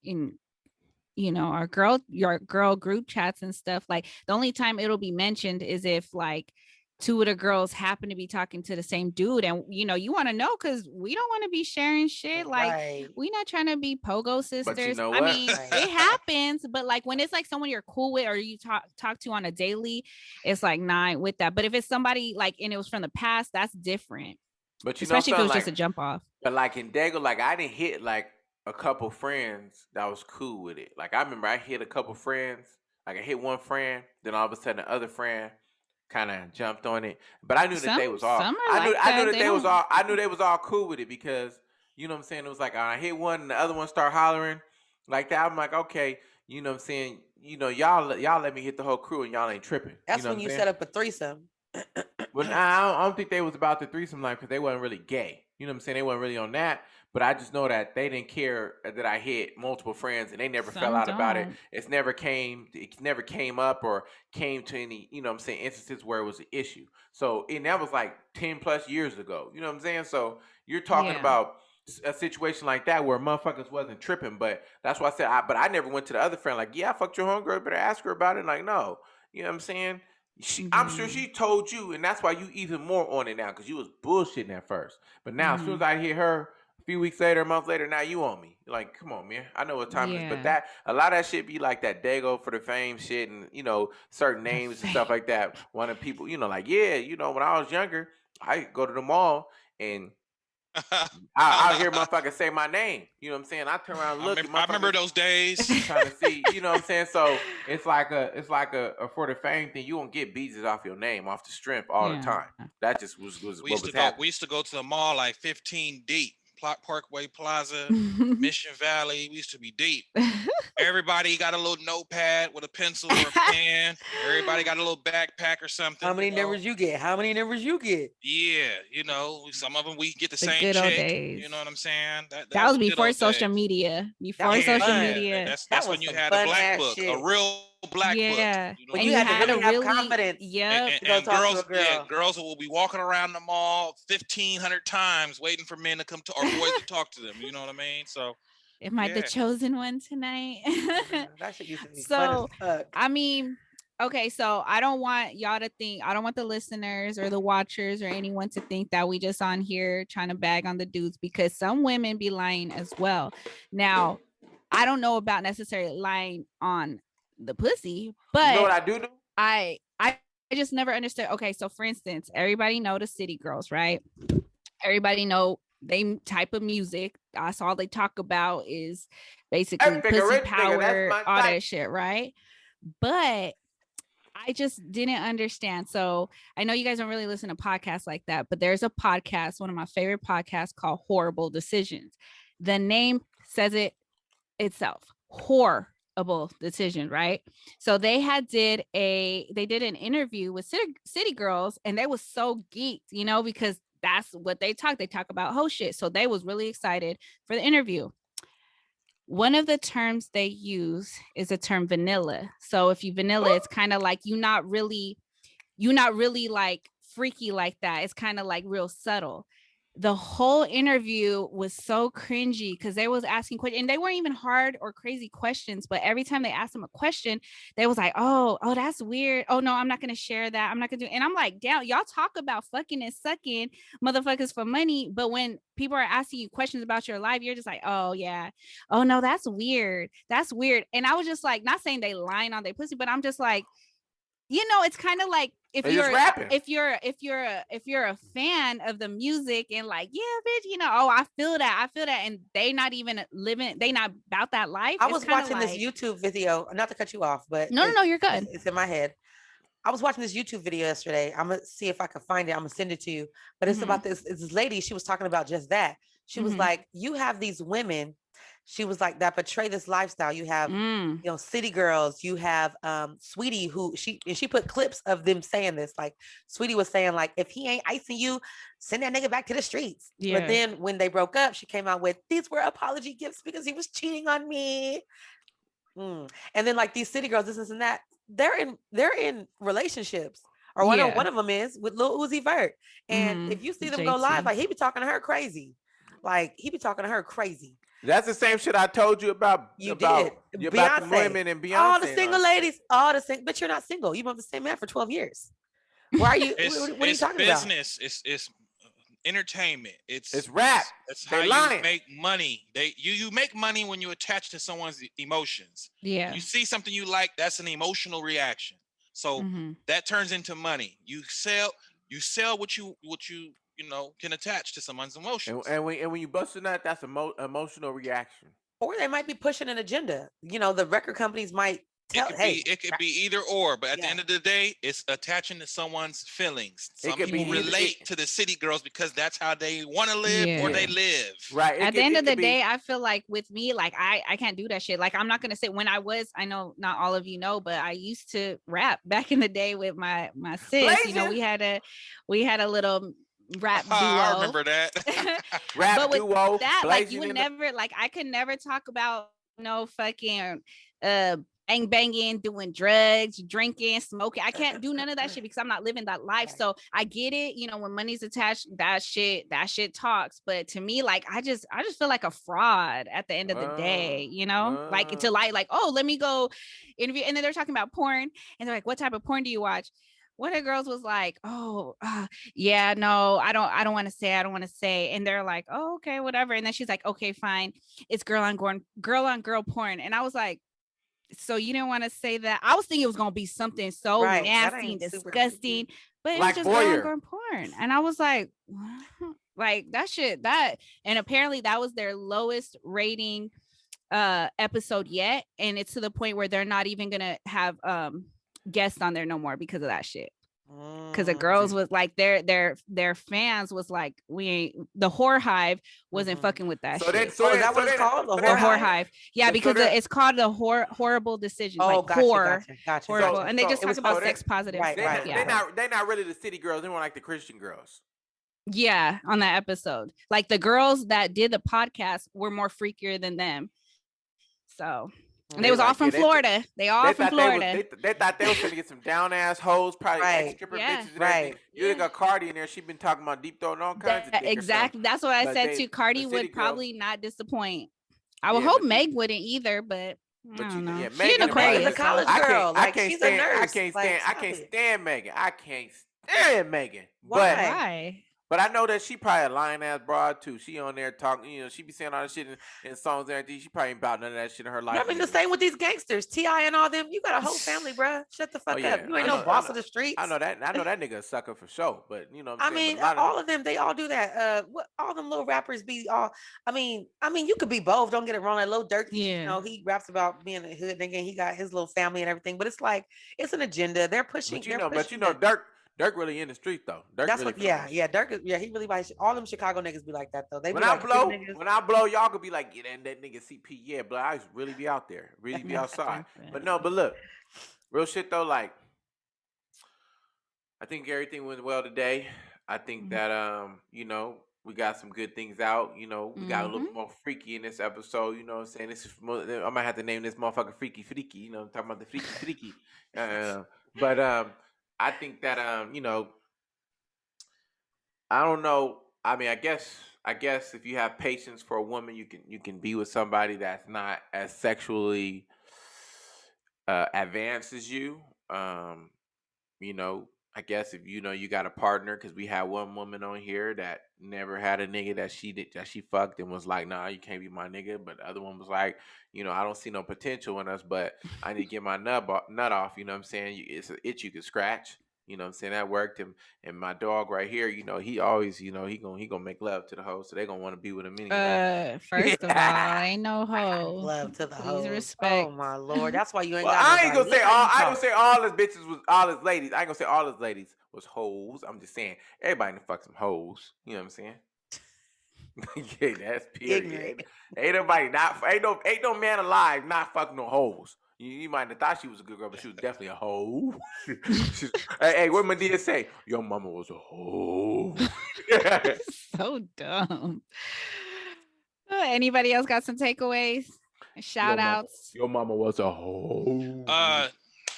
your girl group chats and stuff, like the only time it'll be mentioned is if like two of the girls happen to be talking to the same dude, and you want to know because we don't want to be sharing shit, like Right. we not trying to be pogo But you sisters. know I what? mean, Right. it happens, but like when it's like someone you're cool with or you talk to on a daily, it's like nah, with that. But if it's somebody like and it was from the past, that's different, But you know especially if it something was just like a jump off. But like in Dago, like I didn't hit like a couple friends that was cool with it. Like I remember I hit a couple friends. Like I hit one friend, then all of a sudden the other friend kind of jumped on it. But I knew that some they was all. some are I knew like I knew that, that they they was don't. all. I knew they was all cool with it because you know what I'm saying. It was like I hit one and the other one start hollering like that. I'm like, okay, you know what I'm saying. Y'all let me hit the whole crew and y'all ain't tripping. You That's know what when I'm you saying? set up a threesome. Well, I don't think they was about the threesome life because they wasn't really gay. You know what I'm saying? They wasn't really on that. But I just know that they didn't care that I hit multiple friends, and they never fell Some out about it. don't. It never came up or came to any, you know what I'm saying, instances where it was an issue. So, and that was like 10 plus years ago. You know what I'm saying? So you're talking Yeah. about a situation like that where motherfuckers wasn't tripping. But that's why I said, but I never went to the other friend like, yeah, I fucked your homegirl, better ask her about it. Like, no, you know what I'm saying? I'm sure Yeah. she told you, and that's why you even more on it now because you was bullshitting at first. But now, as soon as Hmm. I hit her a few weeks later, a month later, now you on me. You're like, come on, man. I know what time it is. But Yeah. that a lot of that shit be like that Dago for the fame shit, and certain The names and fame. stuff like that. One of people, like, yeah, when I was younger, I go to the mall and I'll hear motherfuckers say my name. You know what I'm saying? I turn around and look, and I remember motherfuckers those days. trying to see, you know what I'm saying? So it's like a for the fame thing. You won't get beats off your name, off the strength all the Yeah. time. That just was We what used was to go. happening. We used to go to the mall like 15 deep. Parkway Plaza, Mission Valley. We used to be deep. Everybody got a little notepad with a pencil or a pen. Everybody got a little backpack or something. How many numbers you get? How many numbers you get? Yeah, some of them we get the The same good old check. days. You know what I'm saying? That That was was the good before old social days. media. That Before was Yeah, social fun. media. That that's was when you some had a fun black ass book, a shit. real black book. Yeah. You know When what And I'm you you had to had saying? to really have really, confidence yep. to go talk to a girl. Girls will be walking around the mall 1,500 times waiting for men to come to or boys to talk to them. You know what I mean? So Am I the yeah. chosen one tonight? That shit used to be fun as So, fuck. I mean, okay, so I don't want y'all to think, I don't want the listeners or the watchers or anyone to think that we just on here trying to bag on the dudes because some women be lying as well. Now, I don't know about necessarily lying on the pussy, You know what but I do? I just never understood. Okay, so for instance, everybody know the city girls, right? Everybody know they type of music. That's all they talk about is basically That figure, pussy rich nigga, that's power, my all type. that shit, right? But I just didn't understand. So I know you guys don't really listen to podcasts like that, but there's a podcast, one of my favorite podcasts called Horrible Decisions. The name says it itself. Horrible decision, right? So they did an interview with city girls and they was so geeked, because that's what they talk. They talk about whole shit. So they was really excited for the interview. One of the terms they use is the term vanilla. So if you vanilla, it's kind of like you're not really like freaky like that. It's kind of like real subtle. the whole interview was so cringy because they was asking questions and they weren't even hard or crazy questions, but every time they asked them a question, they was like, oh, that's weird. Oh no, I'm not gonna share that. I'm not gonna do it. And I'm like, damn, y'all talk about fucking and sucking motherfuckers for money, but when people are asking you questions about your life, you're just like, oh yeah, oh no, that's weird. That's weird. And I was just like, not saying they lying on their pussy, but I'm just like, it's kind of like if They just you're rapping. if you're a fan of the music and like, yeah, bitch, oh, I feel that, and they not even living, they not about that life. I It's was kinda watching this like, YouTube video, not to cut you off, but no, you're good. it's in my head. I was watching this YouTube video yesterday. I'm gonna see if I can find it. I'm gonna send it to you. But it's Mhm. about this lady. She was talking about just that. She was Mhm. like, you have these women. She was like that portray this lifestyle. You have, Mm. city girls. You have Sweetie, who she put clips of them saying this. Like Sweetie was saying, like, if he ain't icing you, send that nigga back to the streets. But Yeah. then when they broke up, she came out with, these were apology gifts because he was cheating on me. And then like these city girls, this and that, they're in relationships. Or one Yeah. of them is with Lil Uzi Vert. And Mhm. if you see them go live, JT. like he be talking to her crazy. Like he be talking to her crazy. That's the same shit I told you about. You about did. about the Beyonce. women and Beyonce. All the and single ladies, all the single, but you're not single. You've been with the same man for 12 years. Why are you what are you talking about? Business. It's entertainment. It's rap. That's They how lying. you make money. You make money when you attach to someone's emotions. Yeah. You see something you like, that's an emotional reaction. So Mhm. that turns into money. You sell what you can attach to someone's emotions. And when you busting that, that's emotional reaction. Or they might be pushing an agenda. The record companies might tell, It could be either or, but at the Yeah. end of the day, it's attaching to someone's feelings. It Some could people be either- relate to the city girls because that's how they want to live or Yeah. they live. Right. At the end of the day, I feel like with me, like I can't do that shit. Like I'm not gonna say I know not all of you know, but I used to rap back in the day with my sis. Blazing. We had a little rap duo. I remember that. Rap But with duo. that, like you Blazing would in the- never, like I could never talk about no fucking bang banging, doing drugs, drinking, smoking. I can't do none of that shit because I'm not living that life. Right. So I get it, when money's attached, that shit talks. But to me, like I just feel like a fraud at the end of the day, like to like, oh, let me go interview. And then they're talking about porn, and they're like, what type of porn do you watch? One of the girls was like, oh, yeah, no, I don't want to say. And they're like, oh, okay, whatever. And then she's like, okay, fine. It's girl on girl porn. And I was like, so you didn't want to say that? I was thinking it was going to be something so Right, that nasty and ain't super disgusting, but it Like was just girl on voyeur. girl porn. And I was like, what? Like and apparently that was their lowest rating episode yet. And it's to the point where they're not even going to have guests on there no more because of that shit. Because the girls was like their fans was like, we ain't, the whore hive wasn't fucking with that shit. Is that what it's called? The The whore whore hive? hive. Yeah, So because they're- it's called the horrible decision. Oh, like gotcha. horrible. gotcha. And they just So- talk so about they- sex positive right, They, stuff. right, Yeah. They're not really the city girls. They more like the Christian girls. Yeah, on that episode. Like the girls that did the podcast were more freakier than them. So, and they was all from Florida. They all from Florida. They thought they was gonna get some down ass hoes, probably Right. ex-stripper Yeah. bitches and Right. everything. You got Cardi in there. She been talking about deep throat and all kinds of That- dick or exactly. That's what I But said they- too. Cardi the city would girls- probably not disappoint. I would Yeah, hope but Meg wouldn't either, but I don't know. yeah, She Megan an and Megan Megan's a Aquarius. college so- girl. I Like, can't she's a stand. I nurse. can't Like, stand. I stop can't it. stand Megan. I can't stand Megan. Why? Why? But I know that she probably a lying ass broad too. She on there talking, she be saying all that shit in songs and everything. She probably ain't about none of that shit in her life. I mean, the same with these gangsters, T.I. and all them. You got a whole family, bruh. Shut the fuck yeah. up. You ain't I no know- boss I of the streets. I know that nigga a sucker for sure. But you know what I I'm saying? mean, But a lot all of them, they all do that. What all them little rappers be all. I mean, you could be both. Don't get it wrong. Like Lil Durk, Yeah. he raps about being a hood nigga. And he got his little family and everything. But it's like it's an agenda. They're pushing. But they're pushing it. Dirk really in the street though. Dirk That's really what. from Yeah, the- yeah. Dirk. He really buys. All them Chicago niggas be like that though. They When be I like street blow, niggas. y'all could be like, yeah, that nigga CP, yeah, but I used to really be out there, really be outside. But no, but look, real shit though, like, I think everything went well today. I think that we got some good things out. We got a little more freaky in this episode. You know what I'm saying? This is I might have to name this motherfucker Freaky. I'm talking about the Freaky. But I think that I don't know I mean, I guess if you have patience for a woman, you can be with somebody that's not as sexually advanced as you. Um, you know, I guess if you know you got a partner, because we had one woman on here that never had a nigga that she fucked and was like, nah, you can't be my nigga. But the other one was like, I don't see no potential in us, but I need to get my nut off. You know what I'm saying? It's an itch you can scratch. You know what I'm saying? That worked. And my dog right here, he always, he gonna make love to the hoe, so they gonna want to be with him anyway. First of all, ain't no hoe. Love to the Please hoes. respect. Oh my lord, that's why you ain't Well, got I ain't nobody. gonna say Look how all. you I ain't gonna talk. say all his bitches was all his ladies. I ain't gonna say all his ladies was hoes. I'm just saying everybody can fuck some hoes. You know what I'm saying? Yeah, that's period. Ignorant. Ain't nobody not ain't no man alive not fucking no hoes. You might have thought she was a good girl, but she was definitely a hoe. Hey, what Medea say? Your mama was a hoe. So dumb. Anybody else got some takeaways? Shout Your mama, outs. your mama was a hoe.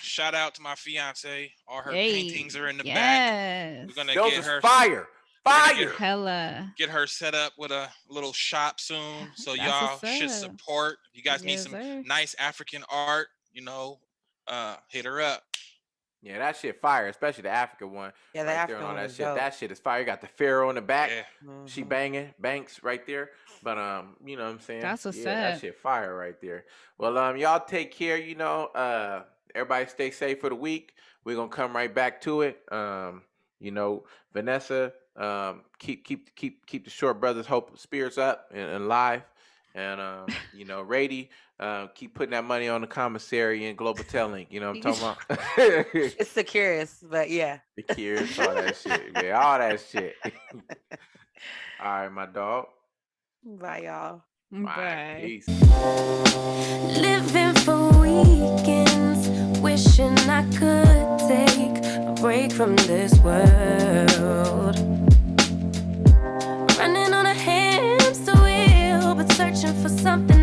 Shout out to my fiance. All her Hey, paintings are in the back. yes. We're gonna Those get is her fire. we're gonna get Fire. Hella. get her set up with a little shop soon. So That's y'all what's should up. support. If you guys need Yes, some sir. nice African art, hit her up. Yeah, that shit fire, especially the Africa one Yeah, the right there and African all one that is shit. dope. That shit is fire. You got the pharaoh in the back. Yeah. She Mhm. banging Banks right there. But you know what I'm saying? That's what's Yeah, that up. shit fire right there. Well, y'all take care, everybody stay safe for the week. We're gonna come right back to it. Vanessa, keep the short brothers hope spirits up and live. And Rady, keep putting that money on the commissary and Global Telling. You know what I'm talking about? It's the curious, but yeah. The curious, all that shit, man. All that shit. All right, my dog. Bye, y'all. All right, Bye. peace. Living for weekends, wishing I could take a break from this world. Running on a hamster wheel, but searching for something